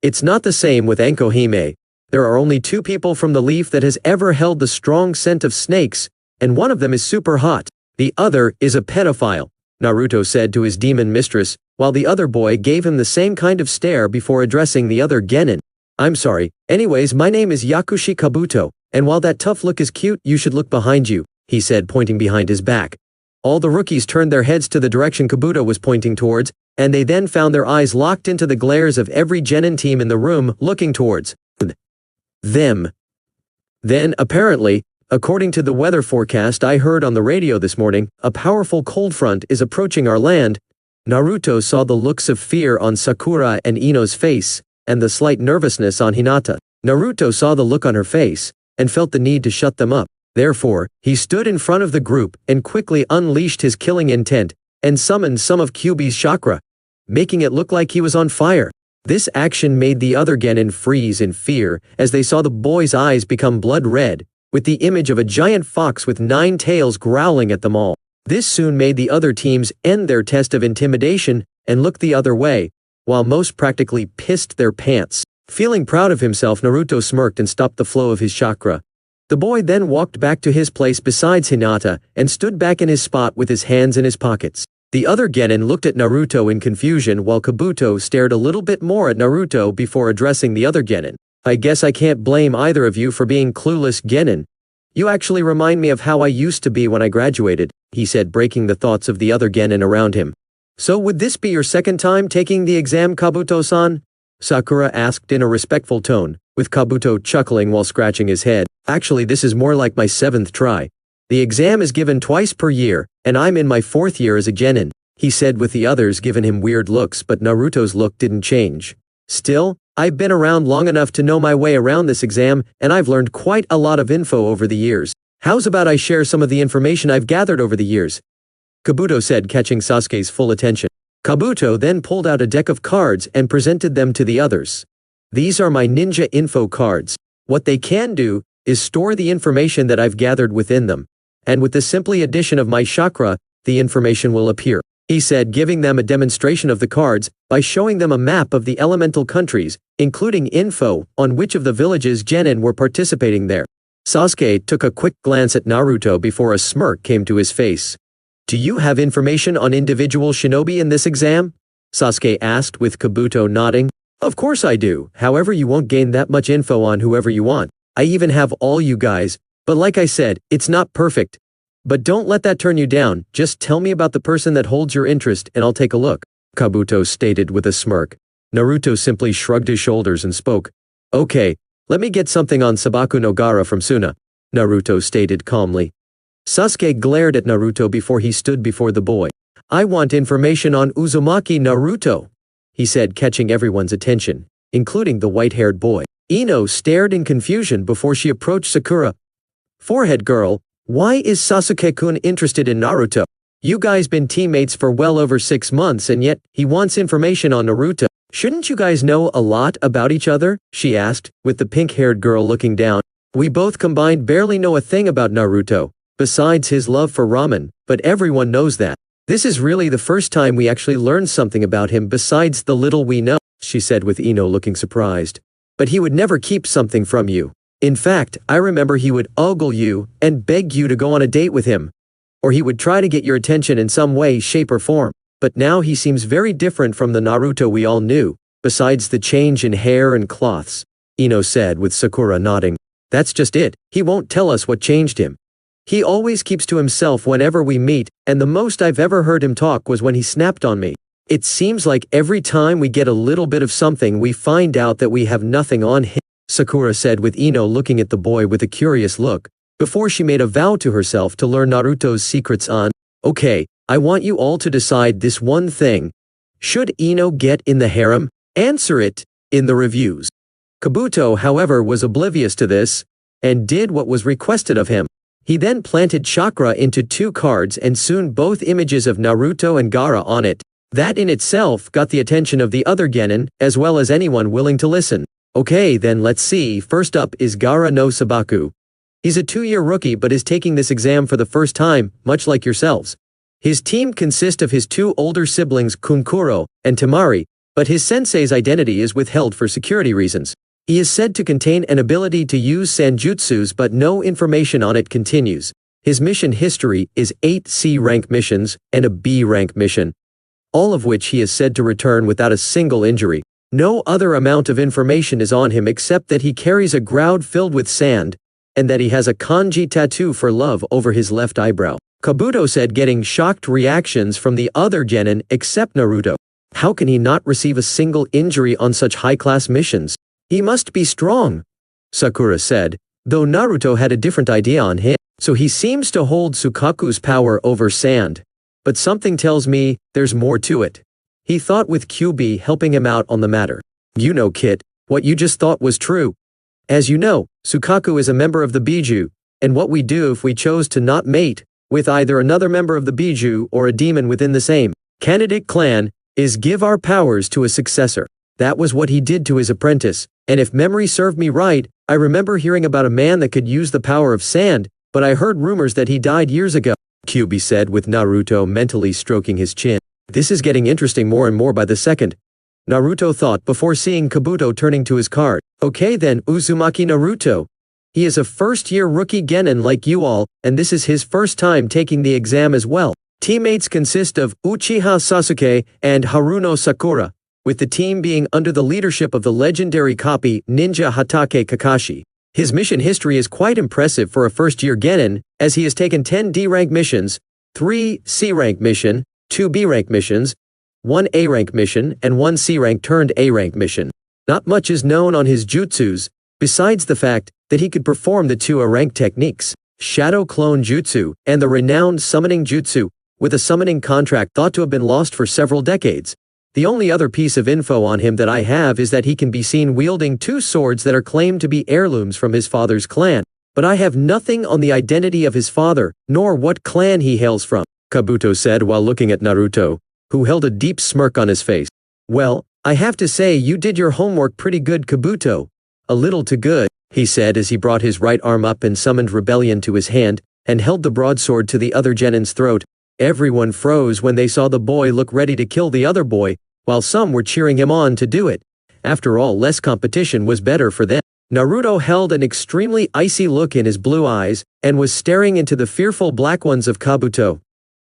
It's not the same with Enkohime. There are only two people from the leaf that has ever held the strong scent of snakes, and one of them is super hot. The other is a pedophile, Naruto said to his demon mistress, while the other boy gave him the same kind of stare before addressing the other genin. I'm sorry. Anyways, my name is Yakushi Kabuto, and while that tough look is cute, you should look behind you, he said, pointing behind his back. All the rookies turned their heads to the direction Kabuto was pointing towards, and they then found their eyes locked into the glares of every genin team in the room looking towards them. Then, apparently, according to the weather forecast I heard on the radio this morning, a powerful cold front is approaching our land. Naruto saw the looks of fear on Sakura and Ino's face, and the slight nervousness on Hinata. Naruto saw the look on her face, and felt the need to shut them up. Therefore, he stood in front of the group and quickly unleashed his killing intent, and summoned some of Kyuubi's chakra, making it look like he was on fire. This action made the other genin freeze in fear as they saw the boy's eyes become blood red, with the image of a giant fox with 9 tails growling at them all. This soon made the other teams end their test of intimidation and look the other way, while most practically pissed their pants. Feeling proud of himself, Naruto smirked and stopped the flow of his chakra. The boy then walked back to his place besides Hinata and stood back in his spot with his hands in his pockets. The other genin looked at Naruto in confusion while Kabuto stared a little bit more at Naruto before addressing the other genin. I guess I can't blame either of you for being clueless genin. You actually remind me of how I used to be when I graduated, he said, breaking the thoughts of the other genin around him. So would this be your second time taking the exam, Kabuto-san? Sakura asked in a respectful tone, with Kabuto chuckling while scratching his head. Actually, this is more like my 7th try. The exam is given twice per year, and I'm in my 4th year as a genin, he said, with the others giving him weird looks, but Naruto's look didn't change. Still, I've been around long enough to know my way around this exam, and I've learned quite a lot of info over the years. How's about I share some of the information I've gathered over the years? Kabuto said, catching Sasuke's full attention. Kabuto then pulled out a deck of cards and presented them to the others. These are my ninja info cards. What they can do is store the information that I've gathered within them. And with the simply addition of my chakra, the information will appear, he said, giving them a demonstration of the cards by showing them a map of the elemental countries, including info on which of the villages genin were participating there. Sasuke took a quick glance at Naruto before a smirk came to his face. Do you have information on individual shinobi in this exam? Sasuke asked, with Kabuto nodding. Of course I do, however you won't gain that much info on whoever you want. I even have all you guys, but like I said, it's not perfect. But don't let that turn you down, just tell me about the person that holds your interest and I'll take a look, Kabuto stated with a smirk. Naruto simply shrugged his shoulders and spoke. Okay, let me get something on Sabaku no Gaara from Suna, Naruto stated calmly. Sasuke glared at Naruto before he stood before the boy. I want information on Uzumaki Naruto, he said, catching everyone's attention, including the white-haired boy. Ino stared in confusion before she approached Sakura. Forehead girl, why is Sasuke-kun interested in Naruto? You guys been teammates for well over 6 months and yet he wants information on Naruto. Shouldn't you guys know a lot about each other? She asked, with the pink-haired girl looking down. We both combined barely know a thing about Naruto, besides his love for ramen, but everyone knows that. This is really the first time we actually learned something about him besides the little we know, she said, with Ino looking surprised. But he would never keep something from you. In fact, I remember he would ogle you and beg you to go on a date with him. Or he would try to get your attention in some way, shape or form. But now he seems very different from the Naruto we all knew, besides the change in hair and clothes, Ino said, with Sakura nodding. That's just it, he won't tell us what changed him. He always keeps to himself whenever we meet, and the most I've ever heard him talk was when he snapped on me. It seems like every time we get a little bit of something we find out that we have nothing on him, Sakura said, with Ino looking at the boy with a curious look, before she made a vow to herself to learn Naruto's secrets on. Okay, I want you all to decide this one thing. Should Ino get in the harem? Answer it in the reviews. Kabuto, however, was oblivious to this, and did what was requested of him. He then planted chakra into 2 cards and soon both images of Naruto and Gaara on it. That in itself got the attention of the other genin, as well as anyone willing to listen. Okay, then let's see. First up is Gaara no Sabaku. He's a 2-year rookie but is taking this exam for the first time, much like yourselves. His team consists of his 2 older siblings Kunkuro and Temari, but his sensei's identity is withheld for security reasons. He is said to contain an ability to use sanjutsus but no information on it continues. His mission history is 8 C rank missions and a B rank mission, all of which he is said to return without a single injury. No other amount of information is on him except that he carries a groud filled with sand, and that he has a kanji tattoo for love over his left eyebrow. Kabuto said, getting shocked reactions from the other genin except Naruto. How can he not receive a single injury on such high-class missions? He must be strong, Sakura said, though Naruto had a different idea on him. So he seems to hold Sukaku's power over sand. But something tells me there's more to it. He thought with QB helping him out on the matter. You know, Kit, what you just thought was true. As you know, Sukaku is a member of the Biju, and what we do if we chose to not mate with either another member of the Biju or a demon within the same candidate clan is give our powers to a successor. That was what he did to his apprentice, and if memory served me right, I remember hearing about a man that could use the power of sand, but I heard rumors that he died years ago, Kyuubi said with Naruto mentally stroking his chin. This is getting interesting more and more by the second, Naruto thought before seeing Kabuto turning to his card. Okay then, Uzumaki Naruto. He is a first-year rookie genin like you all, and this is his first time taking the exam as well. Teammates consist of Uchiha Sasuke and Haruno Sakura, with the team being under the leadership of the legendary copy Ninja Hatake Kakashi. His mission history is quite impressive for a first-year genin, as he has taken 10 D-rank missions, 3 C-rank mission, 2 B-rank missions, 1 A-rank mission, and 1 C-rank turned A-rank mission. Not much is known on his jutsus, besides the fact that he could perform the 2 A-rank techniques, Shadow Clone Jutsu and the renowned Summoning Jutsu, with a summoning contract thought to have been lost for several decades. The only other piece of info on him that I have is that he can be seen wielding 2 swords that are claimed to be heirlooms from his father's clan, but I have nothing on the identity of his father, nor what clan he hails from, Kabuto said while looking at Naruto, who held a deep smirk on his face. Well, I have to say you did your homework pretty good, Kabuto. A little too good, he said as he brought his right arm up and summoned rebellion to his hand, and held the broadsword to the other genin's throat. Everyone froze when they saw the boy look ready to kill the other boy, while some were cheering him on to do it. After all, less competition was better for them. Naruto held an extremely icy look in his blue eyes, and was staring into the fearful black ones of Kabuto.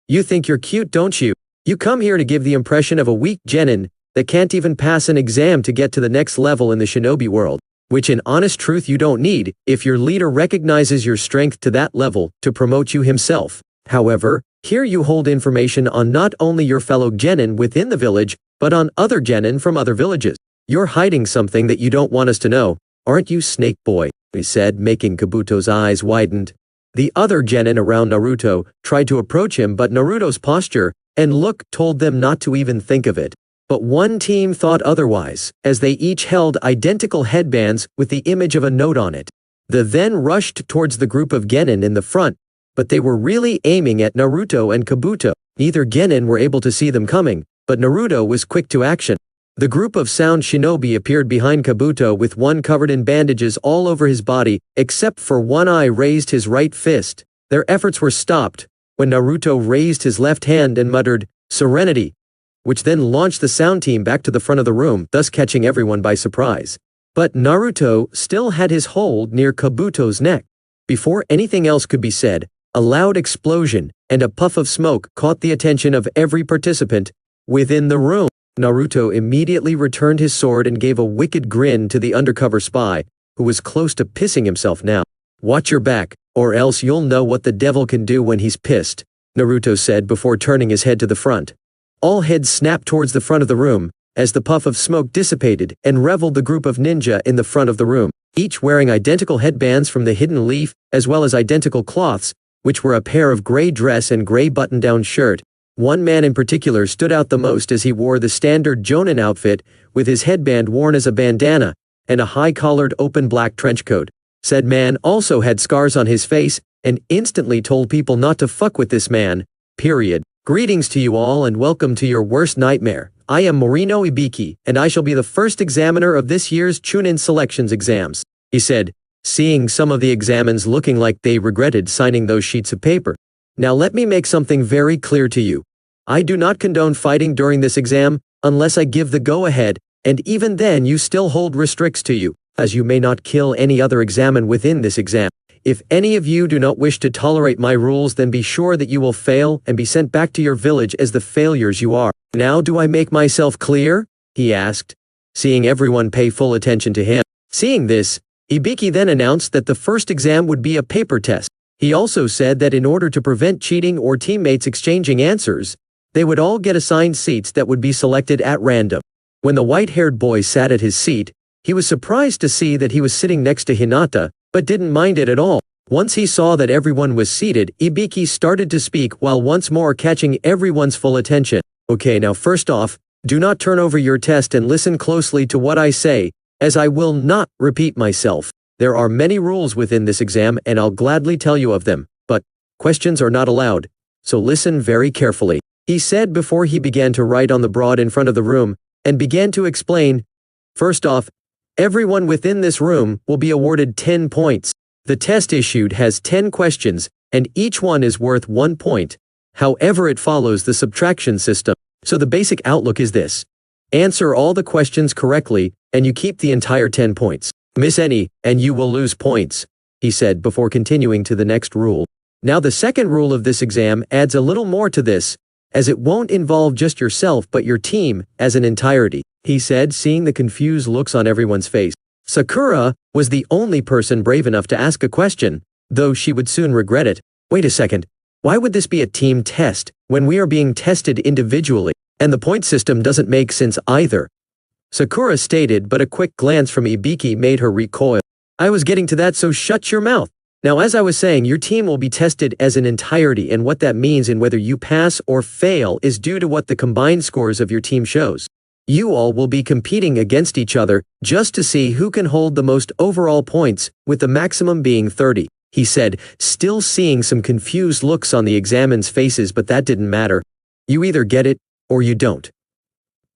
You think you're cute, don't you? You come here to give the impression of a weak genin that can't even pass an exam to get to the next level in the shinobi world, which in honest truth you don't need if your leader recognizes your strength to that level to promote you himself. However, here you hold information on not only your fellow genin within the village, but on other genin from other villages. You're hiding something that you don't want us to know, aren't you, Snake Boy? He said, making Kabuto's eyes widened. The other genin around Naruto tried to approach him, but Naruto's posture and look told them not to even think of it. But one team thought otherwise, as they each held identical headbands with the image of a note on it. They then rushed towards the group of genin in the front, but they were really aiming at Naruto and Kabuto. Neither genin were able to see them coming, but Naruto was quick to action. The group of sound shinobi appeared behind Kabuto with one covered in bandages all over his body, except for one eye raised his right fist. Their efforts were stopped when Naruto raised his left hand and muttered, "Serenity," which then launched the sound team back to the front of the room, thus catching everyone by surprise. But Naruto still had his hold near Kabuto's neck. Before anything else could be said, a loud explosion and a puff of smoke caught the attention of every participant within the room. Naruto immediately returned his sword and gave a wicked grin to the undercover spy, who was close to pissing himself now. "Watch your back, or else you'll know what the devil can do when he's pissed," Naruto said before turning his head to the front. All heads snapped towards the front of the room, as the puff of smoke dissipated and reveled the group of ninja in the front of the room, each wearing identical headbands from the hidden leaf, as well as identical cloths, which were a pair of gray dress and gray button-down shirt. One man in particular stood out the most as he wore the standard Jonin outfit, with his headband worn as a bandana, and a high-collared open black trench coat. Said man also had scars on his face, and instantly told people not to fuck with this man, period. "Greetings to you all and welcome to your worst nightmare. I am Morino Ibiki, and I shall be the first examiner of this year's Chunin Selections exams," he said, seeing some of the examines looking like they regretted signing those sheets of paper. "Now let me make something very clear to you. I do not condone fighting during this exam, unless I give the go-ahead, and even then you still hold restricts to you, as you may not kill any other examen within this exam. If any of you do not wish to tolerate my rules, then be sure that you will fail and be sent back to your village as the failures you are. Now do I make myself clear?" he asked, seeing everyone pay full attention to him. Seeing this, Ibiki then announced that the first exam would be a paper test. He also said that in order to prevent cheating or teammates exchanging answers, they would all get assigned seats that would be selected at random. When the white-haired boy sat at his seat, he was surprised to see that he was sitting next to Hinata, but didn't mind it at all. Once he saw that everyone was seated, Ibiki started to speak while once more catching everyone's full attention. Okay, now first off, do not turn over your test and listen closely to what I say, as I will not repeat myself. There are many rules within this exam and I'll gladly tell you of them, but questions are not allowed, so listen very carefully, he said before he began to write on the board in front of the room, and began to explain. First off, everyone within this room will be awarded 10 points. The test issued has 10 questions, and each one is worth 1 point. However, it follows the subtraction system. So the basic outlook is this. Answer all the questions correctly, and you keep the entire 10 points. Miss any, and you will lose points, he said before continuing to the next rule. Now the second rule of this exam adds a little more to this, as it won't involve just yourself but your team as an entirety, he said, seeing the confused looks on everyone's face. Sakura was the only person brave enough to ask a question, though she would soon regret it. Wait a second, why would this be a team test, when we are being tested individually, and the point system doesn't make sense either? Sakura stated, but a quick glance from Ibiki made her recoil. I was getting to that, so shut your mouth. Now, as I was saying, your team will be tested as an entirety, and what that means and whether you pass or fail is due to what the combined scores of your team shows. You all will be competing against each other just to see who can hold the most overall points, with the maximum being 30, he said, still seeing some confused looks on the examinees' faces, but that didn't matter. You either get it or you don't.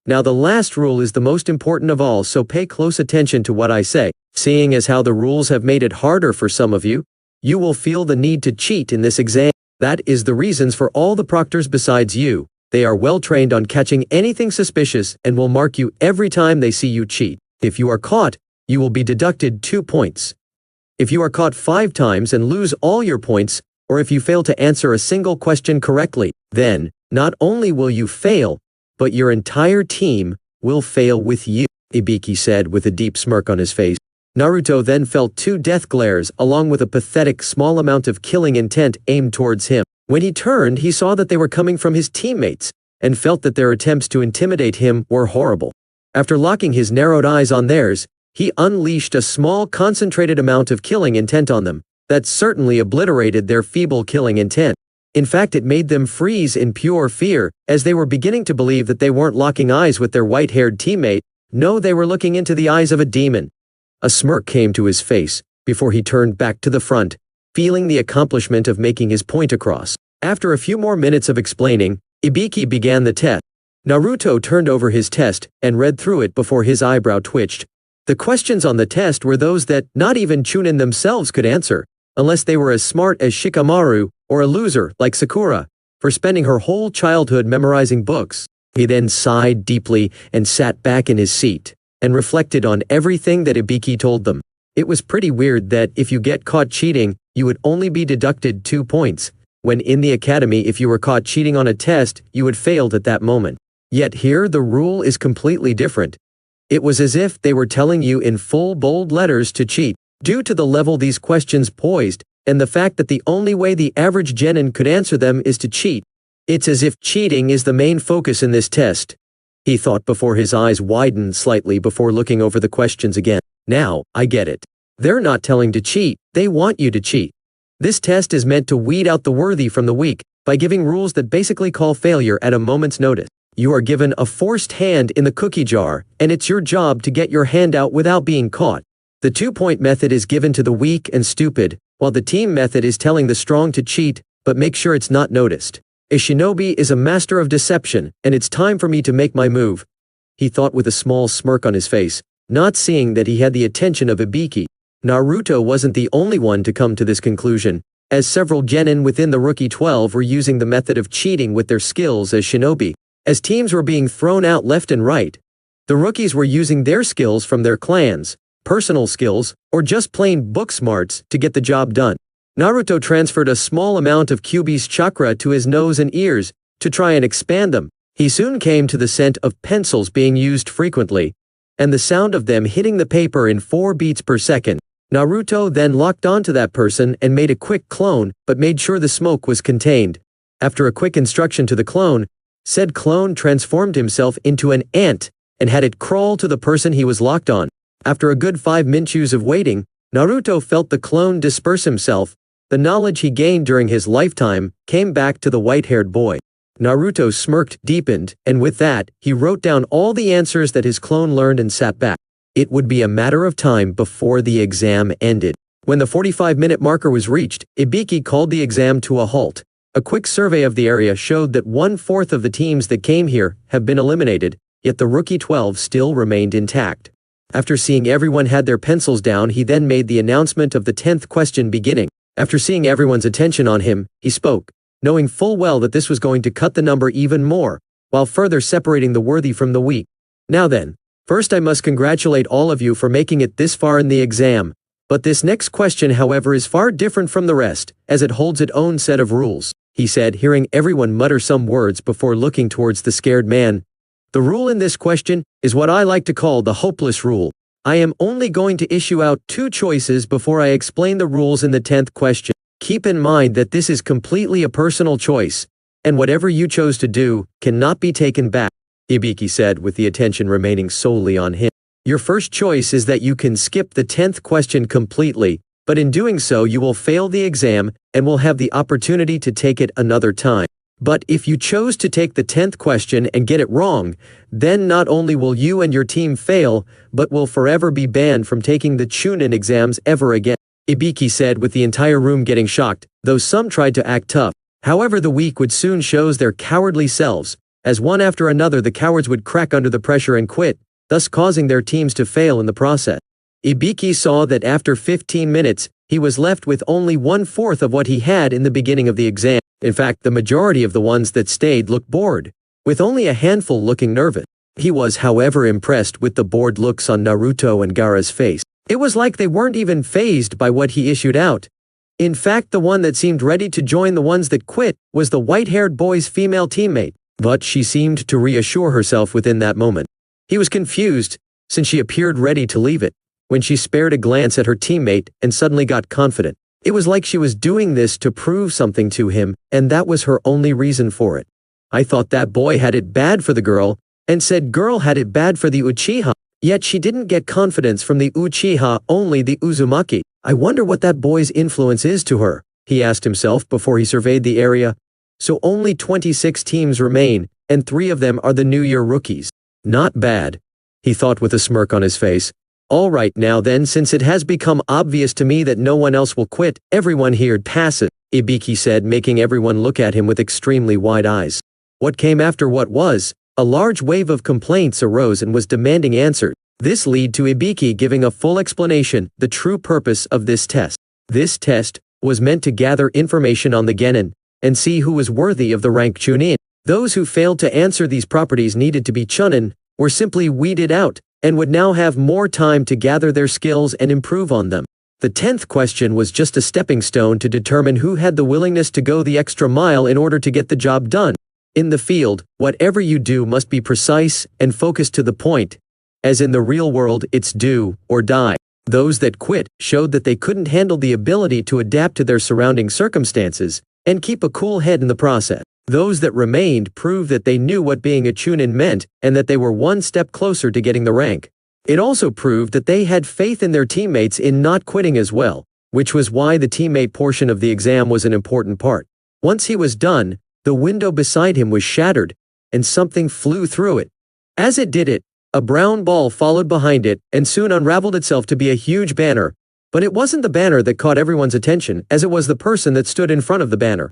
Now the last rule is the most important of all, so pay close attention to what I say. Seeing as how the rules have made it harder for some of you, you will feel the need to cheat in this exam. That is the reasons for all the proctors besides you. They are well trained on catching anything suspicious and will mark you every time they see you cheat. If you are caught, you will be deducted 2 points. If you are caught 5 times and lose all your points, or if you fail to answer a single question correctly, then, not only will you fail, but your entire team will fail with you, Ibiki said with a deep smirk on his face. Naruto then felt 2 death glares along with a pathetic small amount of killing intent aimed towards him. When he turned, he saw that they were coming from his teammates, and felt that their attempts to intimidate him were horrible. After locking his narrowed eyes on theirs, he unleashed a small concentrated amount of killing intent on them, that certainly obliterated their feeble killing intent. In fact, it made them freeze in pure fear, as they were beginning to believe that they weren't locking eyes with their white-haired teammate. No, they were looking into the eyes of a demon. A smirk came to his face, before he turned back to the front, feeling the accomplishment of making his point across. After a few more minutes of explaining, Ibiki began the test. Naruto turned over his test, and read through it before his eyebrow twitched. The questions on the test were those that not even Chunin themselves could answer, unless they were as smart as Shikamaru, or a loser like Sakura, for spending her whole childhood memorizing books. He then sighed deeply and sat back in his seat, and reflected on everything that Ibiki told them. It was pretty weird that if you get caught cheating, you would only be deducted 2 points, when in the academy if you were caught cheating on a test, you had failed at that moment. Yet here the rule is completely different. It was as if they were telling you in full bold letters to cheat. Due to the level these questions poised, and the fact that the only way the average genin could answer them is to cheat, it's as if cheating is the main focus in this test. He thought before his eyes widened slightly before looking over the questions again. Now, I get it. They're not telling to cheat, they want you to cheat. This test is meant to weed out the worthy from the weak, by giving rules that basically call failure at a moment's notice. You are given a forced hand in the cookie jar, and it's your job to get your hand out without being caught. The 2-point method is given to the weak and stupid, while the team method is telling the strong to cheat, but make sure it's not noticed. A shinobi is a master of deception, and it's time for me to make my move, he thought with a small smirk on his face, not seeing that he had the attention of Ibiki. Naruto wasn't the only one to come to this conclusion, as several genin within the Rookie 12 were using the method of cheating with their skills as shinobi. As teams were being thrown out left and right, the rookies were using their skills from their clans, personal skills, or just plain book smarts to get the job done. Naruto transferred a small amount of Kyuubi's chakra to his nose and ears to try and expand them. He soon came to the scent of pencils being used frequently, and the sound of them hitting the paper in 4 beats per second. Naruto then locked onto that person and made a quick clone, but made sure the smoke was contained. After a quick instruction to the clone, said clone transformed himself into an ant and had it crawl to the person he was locked on. After a good 5 minutes of waiting, Naruto felt the clone disperse himself. The knowledge he gained during his lifetime came back to the white-haired boy. Naruto smirked, deepened, and with that, he wrote down all the answers that his clone learned and sat back. It would be a matter of time before the exam ended. When the 45-minute marker was reached, Ibiki called the exam to a halt. A quick survey of the area showed that 1/4 of the teams that came here have been eliminated, yet the rookie 12 still remained intact. After seeing everyone had their pencils down, he then made the announcement of the 10th question beginning. After seeing everyone's attention on him, he spoke, knowing full well that this was going to cut the number even more, while further separating the worthy from the weak. Now then, first I must congratulate all of you for making it this far in the exam. But this next question, however, is far different from the rest, as it holds its own set of rules, he said, hearing everyone mutter some words before looking towards the scared man. The rule in this question is what I like to call the hopeless rule. I am only going to issue out 2 choices before I explain the rules in the 10th question. Keep in mind that this is completely a personal choice, and whatever you chose to do cannot be taken back, Ibiki said, with the attention remaining solely on him. Your first choice is that you can skip the 10th question completely, but in doing so you will fail the exam and will have the opportunity to take it another time. But if you chose to take the 10th question and get it wrong, then not only will you and your team fail, but will forever be banned from taking the Chunin exams ever again, Ibiki said, with the entire room getting shocked, though some tried to act tough. However, the weak would soon show their cowardly selves, as one after another the cowards would crack under the pressure and quit, thus causing their teams to fail in the process. Ibiki saw that after 15 minutes, he was left with only 1/4 of what he had in the beginning of the exam. In fact, the majority of the ones that stayed looked bored, with only a handful looking nervous. He was, however, impressed with the bored looks on Naruto and Gaara's face. It was like they weren't even fazed by what he issued out. In fact, the one that seemed ready to join the ones that quit was the white-haired boy's female teammate, but she seemed to reassure herself within that moment. He was confused, since she appeared ready to leave it, when she spared a glance at her teammate and suddenly got confident. It was like she was doing this to prove something to him, and that was her only reason for it. I thought that boy had it bad for the girl, and said girl had it bad for the Uchiha, yet she didn't get confidence from the Uchiha, only the Uzumaki. I wonder what that boy's influence is to her, he asked himself before he surveyed the area. So only 26 teams remain, and 3 of them are the New Year rookies. Not bad, he thought with a smirk on his face. All right now then, since it has become obvious to me that no one else will quit, everyone here passes, Ibiki said, making everyone look at him with extremely wide eyes. What came after what was, a large wave of complaints arose and was demanding answers. This led to Ibiki giving a full explanation, the true purpose of this test. This test was meant to gather information on the genin, and see who was worthy of the rank Chunin. Those who failed to answer these properties needed to be Chunin, were simply weeded out, and would now have more time to gather their skills and improve on them. The 10th question was just a stepping stone to determine who had the willingness to go the extra mile in order to get the job done. In the field, whatever you do must be precise and focused to the point. As in the real world, it's do or die. Those that quit showed that they couldn't handle the ability to adapt to their surrounding circumstances and keep a cool head in the process. Those that remained proved that they knew what being a Chunin meant and that they were one step closer to getting the rank. It also proved that they had faith in their teammates in not quitting as well, which was why the teammate portion of the exam was an important part. Once he was done, the window beside him was shattered, and something flew through it. As it did it, a brown ball followed behind it and soon unraveled itself to be a huge banner. But it wasn't the banner that caught everyone's attention, as it was the person that stood in front of the banner.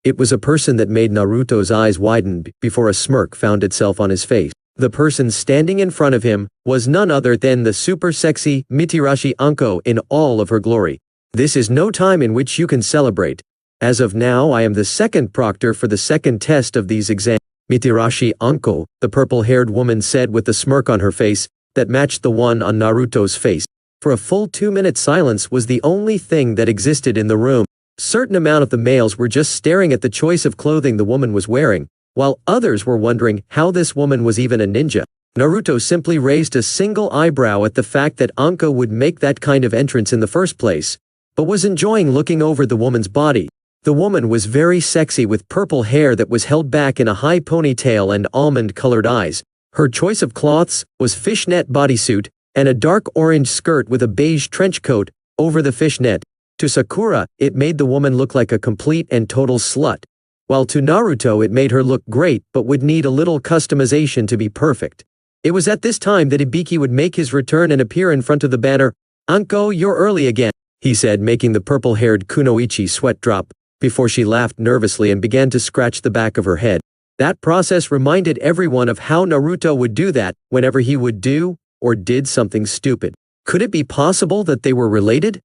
It was a person that made Naruto's eyes widen before a smirk found itself on his face. The person standing in front of him was none other than the super sexy Mitarashi Anko in all of her glory. This is no time in which you can celebrate. As of now, I am the second proctor for the second test of these exams. Mitarashi Anko, the purple-haired woman said with a smirk on her face that matched the one on Naruto's face. For a full 2-minute silence was the only thing that existed in the room. Certain amount of the males were just staring at the choice of clothing the woman was wearing, while others were wondering how this woman was even a ninja. Naruto simply raised a single eyebrow at the fact that Anko would make that kind of entrance in the first place, but was enjoying looking over the woman's body. The woman was very sexy with purple hair that was held back in a high ponytail and almond-colored eyes. Her choice of cloths was fishnet bodysuit and a dark orange skirt with a beige trench coat over the fishnet. To Sakura, it made the woman look like a complete and total slut, while to Naruto it made her look great but would need a little customization to be perfect. It was at this time that Ibiki would make his return and appear in front of the banner. "Anko, you're early again," he said, making the purple-haired Kunoichi sweat drop, before she laughed nervously and began to scratch the back of her head. That process reminded everyone of how Naruto would do that whenever he would do or did something stupid. Could it be possible that they were related?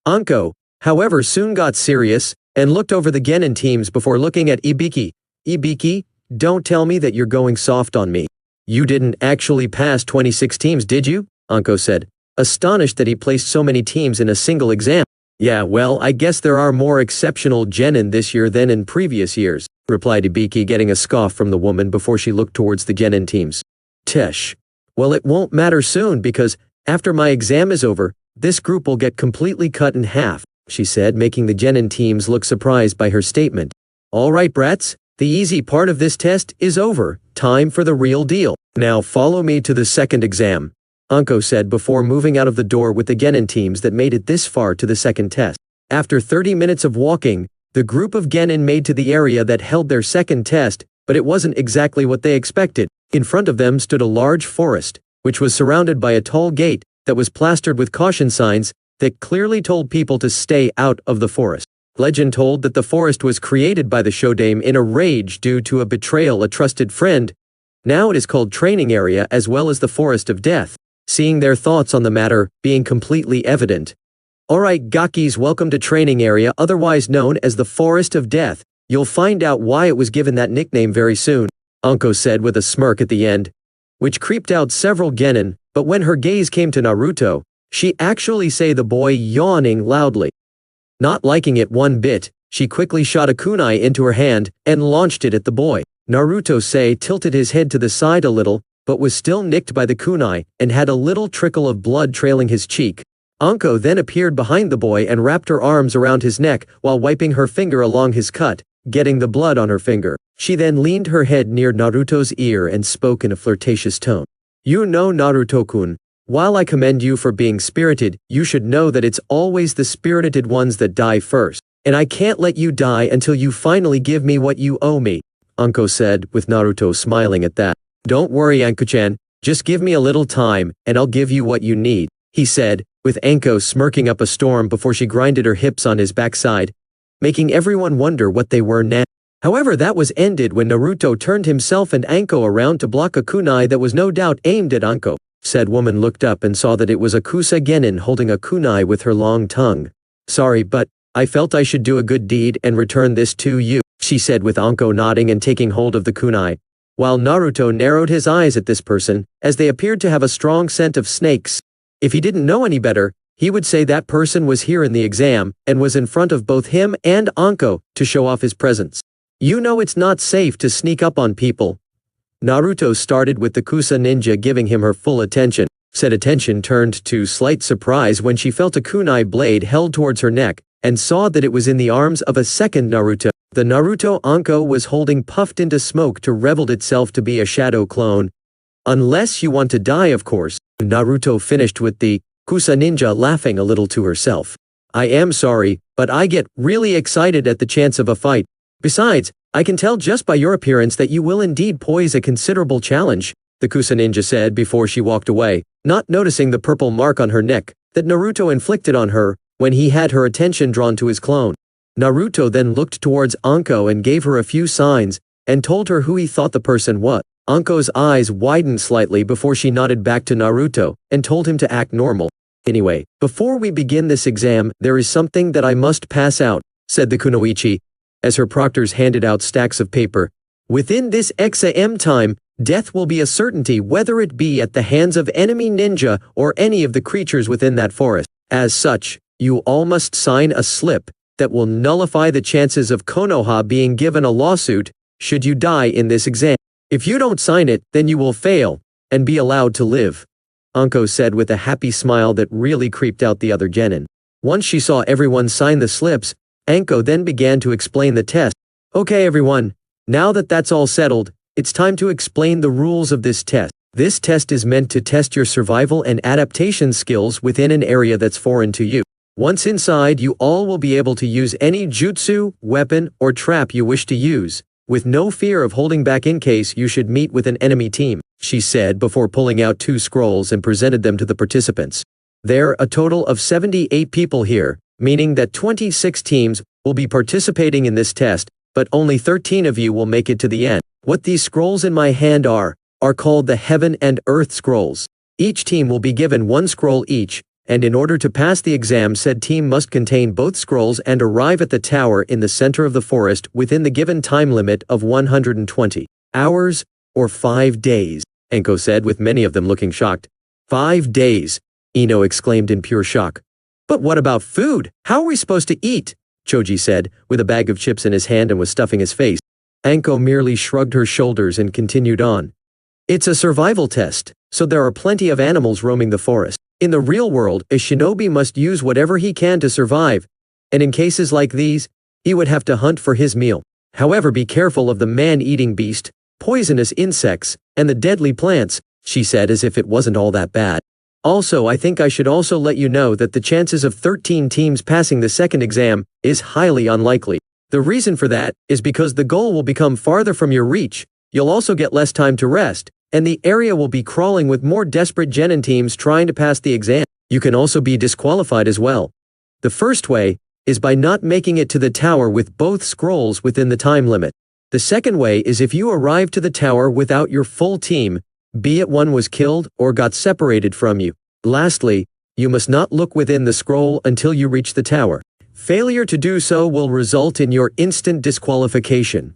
Anko, however, soon got serious and looked over the Genin teams before looking at Ibiki. "Ibiki, don't tell me that you're going soft on me. You didn't actually pass 26 teams, did you?" Anko said, astonished that he placed so many teams in a single exam. "Yeah, well, I guess there are more exceptional genin this year than in previous years," replied Ibiki, getting a scoff from the woman before she looked towards the genin teams. "Tesh. Well, it won't matter soon because, after my exam is over, this group will get completely cut in half," she said, making the genin teams look surprised by her statement. "All right, brats, the easy part of this test is over. Time for the real deal. Now follow me to the second exam," Anko said before moving out of the door with the genin teams that made it this far to the second test. After 30 minutes of walking, the group of genin made to the area that held their second test, but it wasn't exactly what they expected. In front of them stood a large forest, which was surrounded by a tall gate that was plastered with caution signs that clearly told people to stay out of the forest. Legend told that the forest was created by the Shodaime in a rage due to a betrayal a trusted friend. Now it is called Training Area as well as the Forest of Death, seeing their thoughts on the matter being completely evident. "Alright Gakis, welcome to Training Area, otherwise known as the Forest of Death. You'll find out why it was given that nickname very soon," Anko said with a smirk at the end, which creeped out several genin, but when her gaze came to Naruto, she actually saw the boy yawning loudly. Not liking it one bit, she quickly shot a kunai into her hand and launched it at the boy. Naruto tilted his head to the side a little, but was still nicked by the kunai and had a little trickle of blood trailing his cheek. Anko then appeared behind the boy and wrapped her arms around his neck while wiping her finger along his cut, getting the blood on her finger. She then leaned her head near Naruto's ear and spoke in a flirtatious tone. "You know, Naruto-kun, while I commend you for being spirited, you should know that it's always the spirited ones that die first, and I can't let you die until you finally give me what you owe me," Anko said, with Naruto smiling at that. "Don't worry, Anko-chan, just give me a little time, and I'll give you what you need," he said, with Anko smirking up a storm before she grinded her hips on his backside, making everyone wonder what they were now. However, that was ended when Naruto turned himself and Anko around to block a kunai that was no doubt aimed at Anko. Said woman looked up and saw that it was a Kusa genin holding a kunai with her long tongue. "Sorry, but I felt I should do a good deed and return this to you," she said, with Anko nodding and taking hold of the kunai, while Naruto narrowed his eyes at this person, as they appeared to have a strong scent of snakes. If he didn't know any better, he would say that person was here in the exam and was in front of both him and Anko to show off his presence. "You know it's not safe to sneak up on people." Naruto started with the Kusa ninja giving him her full attention. Said attention turned to slight surprise when she felt a kunai blade held towards her neck, and saw that it was in the arms of a second Naruto. The Naruto Anko was holding puffed into smoke to reveled itself to be a shadow clone. "Unless you want to die, of course," Naruto finished with the Kusa ninja laughing a little to herself. "I am sorry, but I get really excited at the chance of a fight. Besides, I can tell just by your appearance that you will indeed pose a considerable challenge," the Kusa ninja said before she walked away, not noticing the purple mark on her neck that Naruto inflicted on her when he had her attention drawn to his clone. Naruto then looked towards Anko and gave her a few signs and told her who he thought the person was. Anko's eyes widened slightly before she nodded back to Naruto and told him to act normal. "Anyway, before we begin this exam, there is something that I must pass out," said the Kunoichi, as her proctors handed out stacks of paper. "Within this exam time, death will be a certainty, whether it be at the hands of enemy ninja or any of the creatures within that forest. As such, you all must sign a slip that will nullify the chances of Konoha being given a lawsuit should you die in this exam. If you don't sign it, then you will fail, and be allowed to live," Anko said with a happy smile that really creeped out the other genin. Once she saw everyone sign the slips, Anko then began to explain the test. "Okay everyone, now that that's all settled, it's time to explain the rules of this test. This test is meant to test your survival and adaptation skills within an area that's foreign to you. Once inside, you all will be able to use any jutsu, weapon, or trap you wish to use, with no fear of holding back in case you should meet with an enemy team," she said before pulling out 2 scrolls and presented them to the participants. "There are a total of 78 people here, meaning that 26 teams will be participating in this test, but only 13 of you will make it to the end. What these scrolls in my hand are called the Heaven and Earth Scrolls. Each team will be given 1 scroll each, and in order to pass the exam, said team must contain both scrolls and arrive at the tower in the center of the forest within the given time limit of 120 hours or 5 days, Anko said with many of them looking shocked. 5 days, Ino exclaimed in pure shock. But what about food? How are we supposed to eat? Choji said, with a bag of chips in his hand and was stuffing his face. Anko merely shrugged her shoulders and continued on. It's a survival test, so there are plenty of animals roaming the forest. In the real world, a shinobi must use whatever he can to survive, and in cases like these, he would have to hunt for his meal. However, be careful of the man-eating beast, poisonous insects, and the deadly plants, she said as if it wasn't all that bad. Also, I think I should also let you know that the chances of 13 teams passing the second exam is highly unlikely. The reason for that is because the goal will become farther from your reach, you'll also get less time to rest, and the area will be crawling with more desperate genin teams trying to pass the exam. You can also be disqualified as well. The first way is by not making it to the tower with both scrolls within the time limit. The second way is if you arrive to the tower without your full team, be it one was killed or got separated from you. Lastly, you must not look within the scroll until you reach the tower. Failure to do so will result in your instant disqualification,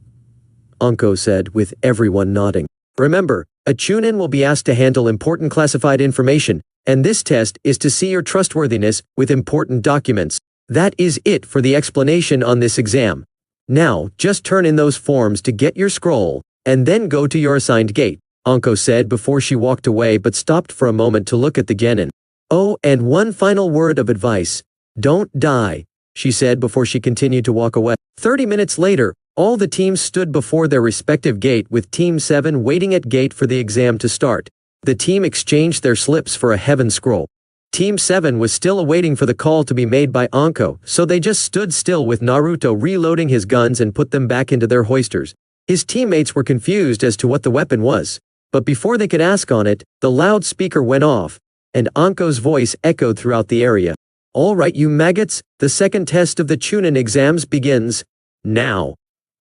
Anko said with everyone nodding. Remember, a Chunin will be asked to handle important classified information, and this test is to see your trustworthiness with important documents. That is it for the explanation on this exam. Now, just turn in those forms to get your scroll, and then go to your assigned gate, Anko said before she walked away but stopped for a moment to look at the genin. Oh, and one final word of advice. Don't die, she said before she continued to walk away. 30 minutes later, all the teams stood before their respective gate with Team 7 waiting at gate for the exam to start. The team exchanged their slips for a heaven scroll. Team 7 was still awaiting for the call to be made by Anko, so they just stood still with Naruto reloading his guns and put them back into their hoisters. His teammates were confused as to what the weapon was, but before they could ask on it, the loudspeaker went off, and Anko's voice echoed throughout the area. All right, you maggots, the second test of the Chunin exams begins now,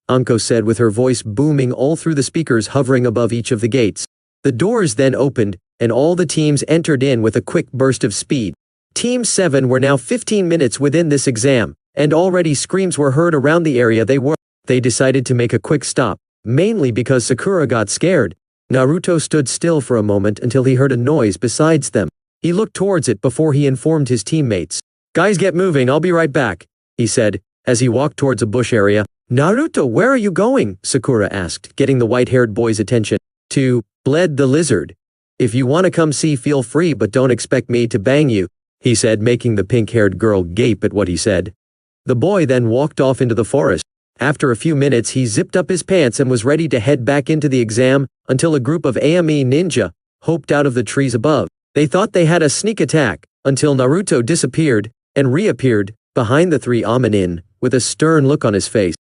Anko said with her voice booming all through the speakers hovering above each of the gates. The doors then opened, and all the teams entered in with a quick burst of speed. Team 7 were now 15 minutes within this exam, and already screams were heard around the area they were. They decided to make a quick stop, mainly because Sakura got scared. Naruto stood still for a moment until he heard a noise besides them. He looked towards it before he informed his teammates. Guys, get moving, I'll be right back, he said, as he walked towards a bush area. Naruto, where are you going? Sakura asked, getting the white-haired boy's attention. To Bled the Lizard. If you want to come see, feel free, but don't expect me to bang you, he said, making the pink-haired girl gape at what he said. The boy then walked off into the forest. After a few minutes, he zipped up his pants and was ready to head back into the exam until a group of AME ninja hopped out of the trees above. They thought they had a sneak attack until Naruto disappeared and reappeared behind the 3 Aminin with a stern look on his face.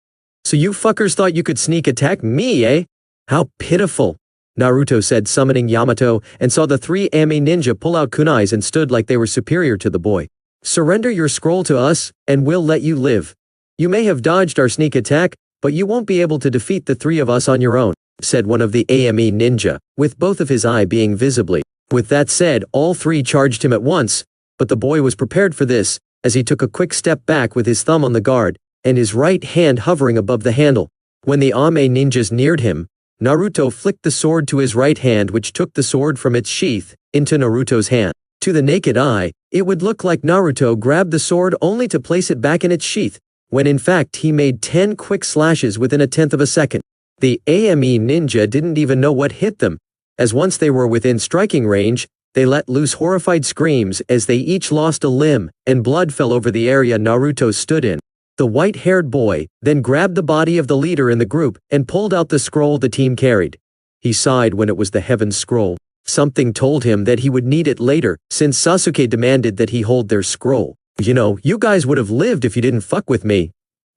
So you fuckers thought you could sneak attack me, eh? How pitiful, Naruto said, summoning Yamato, and saw the 3 Ame ninja pull out kunais and stood like they were superior to the boy. Surrender your scroll to us, and we'll let you live. You may have dodged our sneak attack, but you won't be able to defeat the 3 of us on your own, said one of the Ame ninja, with both of his eye being visibly. With that said, all 3 charged him at once, but the boy was prepared for this, as he took a quick step back with his thumb on the guard, and his right hand hovering above the handle. When the Ame ninjas neared him, Naruto flicked the sword to his right hand, which took the sword from its sheath into Naruto's hand. To the naked eye, it would look like Naruto grabbed the sword only to place it back in its sheath, when in fact he made 10 quick slashes within a tenth of a second. The AME ninja didn't even know what hit them, as once they were within striking range, they let loose horrified screams as they each lost a limb, and blood fell over the area Naruto stood in. The white-haired boy then grabbed the body of the leader in the group and pulled out the scroll the team carried. He sighed when it was the Heaven's Scroll. Something told him that he would need it later, since Sasuke demanded that he hold their scroll. You know, you guys would have lived if you didn't fuck with me.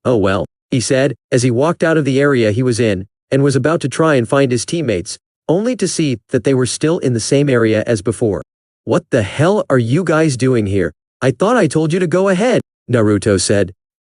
Oh well, he said, as he walked out of the area he was in, and was about to try and find his teammates, only to see that they were still in the same area as before. What the hell are you guys doing here? I thought I told you to go ahead, Naruto said.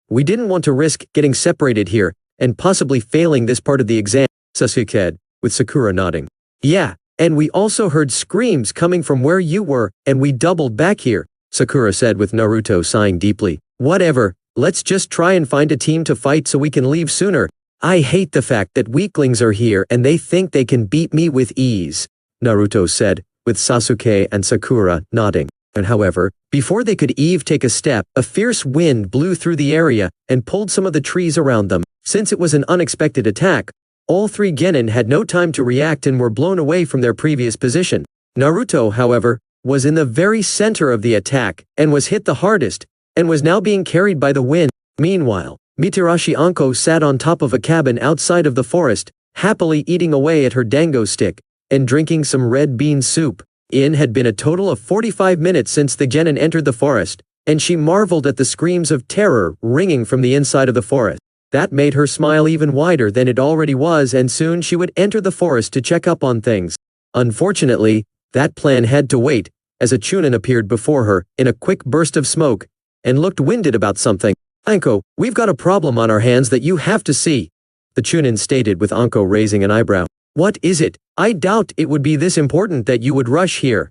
We didn't want to risk getting separated here, and possibly failing this part of the exam, Sasuke said, with Sakura nodding. Yeah, and we also heard screams coming from where you were, and we doubled back here, Sakura said with Naruto sighing deeply. Whatever, let's just try and find a team to fight so we can leave sooner. I hate the fact that weaklings are here and they think they can beat me with ease, Naruto said, with Sasuke and Sakura nodding. And however, before they could take a step, a fierce wind blew through the area and pulled some of the trees around them. Since it was an unexpected attack, all three genin had no time to react and were blown away from their previous position. Naruto, however, was in the very center of the attack and was hit the hardest, and was now being carried by the wind. Meanwhile, Mitarashi Anko sat on top of a cabin outside of the forest, happily eating away at her dango stick, and drinking some red bean soup. It had been a total of 45 minutes since the genin entered the forest, and she marveled at the screams of terror ringing from the inside of the forest. That made her smile even wider than it already was, and soon she would enter the forest to check up on things. Unfortunately, that plan had to wait, as a chunin appeared before her, in a quick burst of smoke, and looked winded about something. Anko, we've got a problem on our hands that you have to see, the chunin stated with Anko raising an eyebrow. What is it? I doubt it would be this important that you would rush here,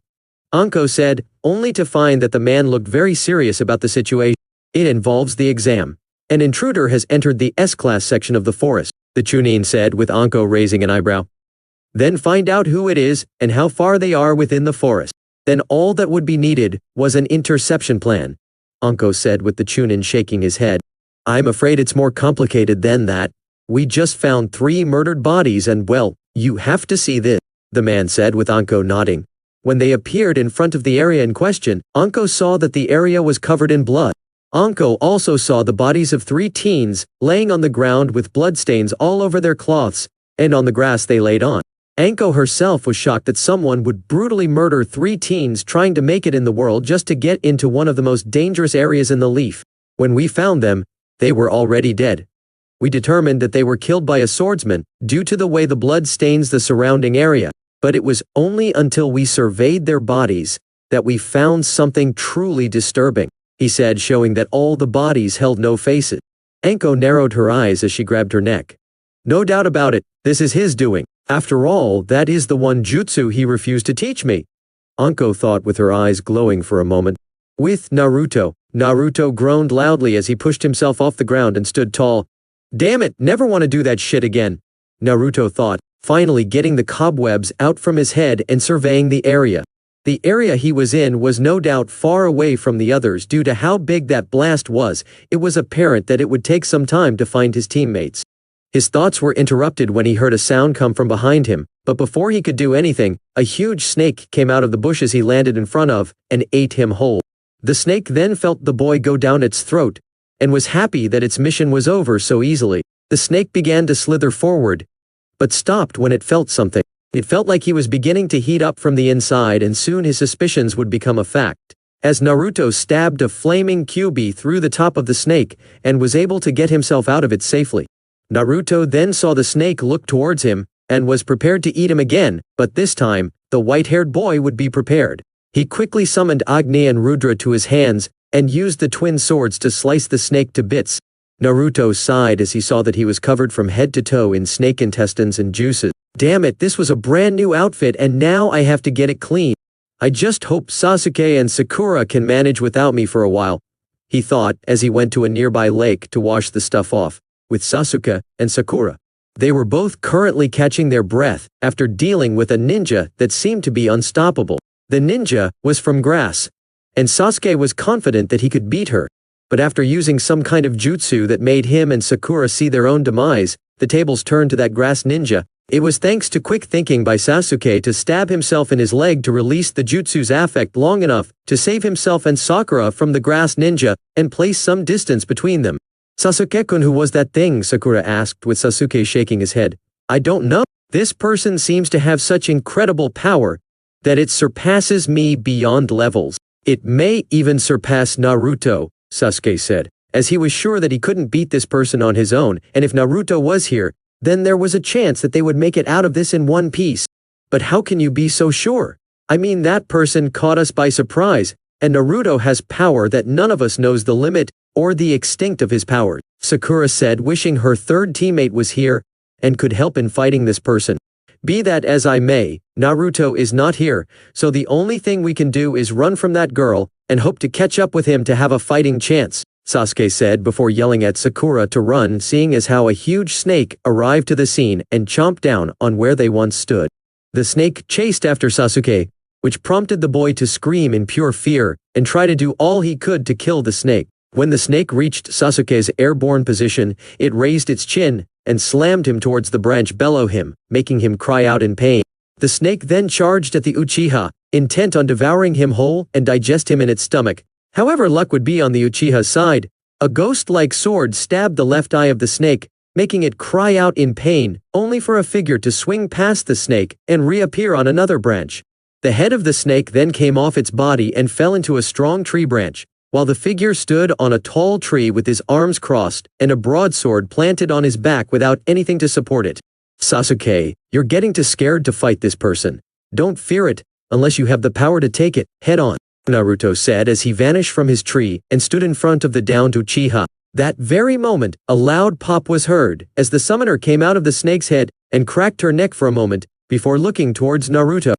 Anko said, only to find that the man looked very serious about the situation. It involves the exam. An intruder has entered the S-class section of the forest, the chunin said with Anko raising an eyebrow. Then find out who it is and how far they are within the forest. Then all that would be needed was an interception plan, Anko said with the chunin shaking his head. I'm afraid it's more complicated than that. We just found 3 murdered bodies and well, you have to see this, the man said with Anko nodding. When they appeared in front of the area in question, Anko saw that the area was covered in blood. Anko also saw the bodies of 3 teens, laying on the ground with bloodstains all over their cloths, and on the grass they laid on. Anko herself was shocked that someone would brutally murder 3 teens trying to make it in the world just to get into one of the most dangerous areas in the Leaf. When we found them, they were already dead. We determined that they were killed by a swordsman, due to the way the blood stains the surrounding area. But it was only until we surveyed their bodies that we found something truly disturbing, he said, showing that all the bodies held no faces. Anko narrowed her eyes as she grabbed her neck. No doubt about it, this is his doing. After all, that is the one jutsu he refused to teach me, Anko thought with her eyes glowing for a moment. With Naruto, Naruto groaned loudly as he pushed himself off the ground and stood tall. Damn it, never want to do that shit again, Naruto thought, finally getting the cobwebs out from his head and surveying the area. The area he was in was no doubt far away from the others due to how big that blast was. It was apparent that it would take some time to find his teammates. His thoughts were interrupted when he heard a sound come from behind him, but before he could do anything, a huge snake came out of the bushes he landed in front of and ate him whole. The snake then felt the boy go down its throat, and was happy that its mission was over so easily. The snake began to slither forward, but stopped when it felt something. It felt like he was beginning to heat up from the inside, and soon his suspicions would become a fact. As Naruto stabbed a flaming QB through the top of the snake, and was able to get himself out of it safely. Naruto then saw the snake look towards him, and was prepared to eat him again, but this time, the white-haired boy would be prepared. He quickly summoned Agni and Rudra to his hands, and used the twin swords to slice the snake to bits. Naruto sighed as he saw that he was covered from head to toe in snake intestines and juices. Damn it, this was a brand new outfit and now I have to get it clean. I just hope Sasuke and Sakura can manage without me for a while, he thought as he went to a nearby lake to wash the stuff off, with Sasuke and Sakura. They were both currently catching their breath after dealing with a ninja that seemed to be unstoppable. The ninja was from grass, and Sasuke was confident that he could beat her. But after using some kind of jutsu that made him and Sakura see their own demise, the tables turned to that grass ninja, It was thanks to quick thinking by Sasuke to stab himself in his leg to release the jutsu's affect long enough to save himself and Sakura from the grass ninja and place some distance between them. Sasuke-kun, who was that thing? Sakura asked with Sasuke shaking his head. I don't know. This person seems to have such incredible power that it surpasses me beyond levels. It may even surpass Naruto, Sasuke said, as he was sure that he couldn't beat this person on his own, and if Naruto was here, then there was a chance that they would make it out of this in one piece. But how can you be so sure? I mean, that person caught us by surprise, and Naruto has power that none of us knows the limit or the extent of his power, Sakura said, wishing her third teammate was here and could help in fighting this person. Be that as I may, Naruto is not here, so the only thing we can do is run from that girl and hope to catch up with him to have a fighting chance, Sasuke said before yelling at Sakura to run, seeing as how a huge snake arrived to the scene and chomped down on where they once stood. The snake chased after Sasuke, which prompted the boy to scream in pure fear and try to do all he could to kill the snake. When the snake reached Sasuke's airborne position, it raised its chin and slammed him towards the branch below him, making him cry out in pain. The snake then charged at the Uchiha, intent on devouring him whole and digest him in its stomach. However, luck would be on the Uchiha's side. A ghost-like sword stabbed the left eye of the snake, making it cry out in pain, only for a figure to swing past the snake and reappear on another branch. The head of the snake then came off its body and fell into a strong tree branch, while the figure stood on a tall tree with his arms crossed and a broadsword planted on his back without anything to support it. Sasuke, you're getting too scared to fight this person. Don't fear it, unless you have the power to take it head on, Naruto said as he vanished from his tree and stood in front of the downed Uchiha. That very moment, a loud pop was heard as the summoner came out of the snake's head and cracked her neck for a moment before looking towards Naruto.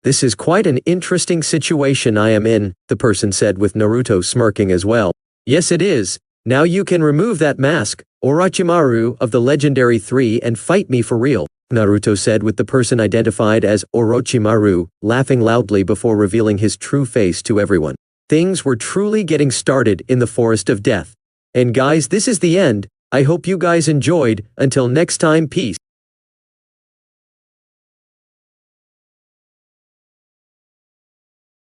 This is quite an interesting situation I am in, the person said with Naruto smirking as well. Yes, it is. Now you can remove that mask, Orochimaru of the legendary 3, and fight me for real, Naruto said with the person identified as Orochimaru, laughing loudly before revealing his true face to everyone. Things were truly getting started in the Forest of Death. And guys, this is the end. I hope you guys enjoyed. Until next time, peace.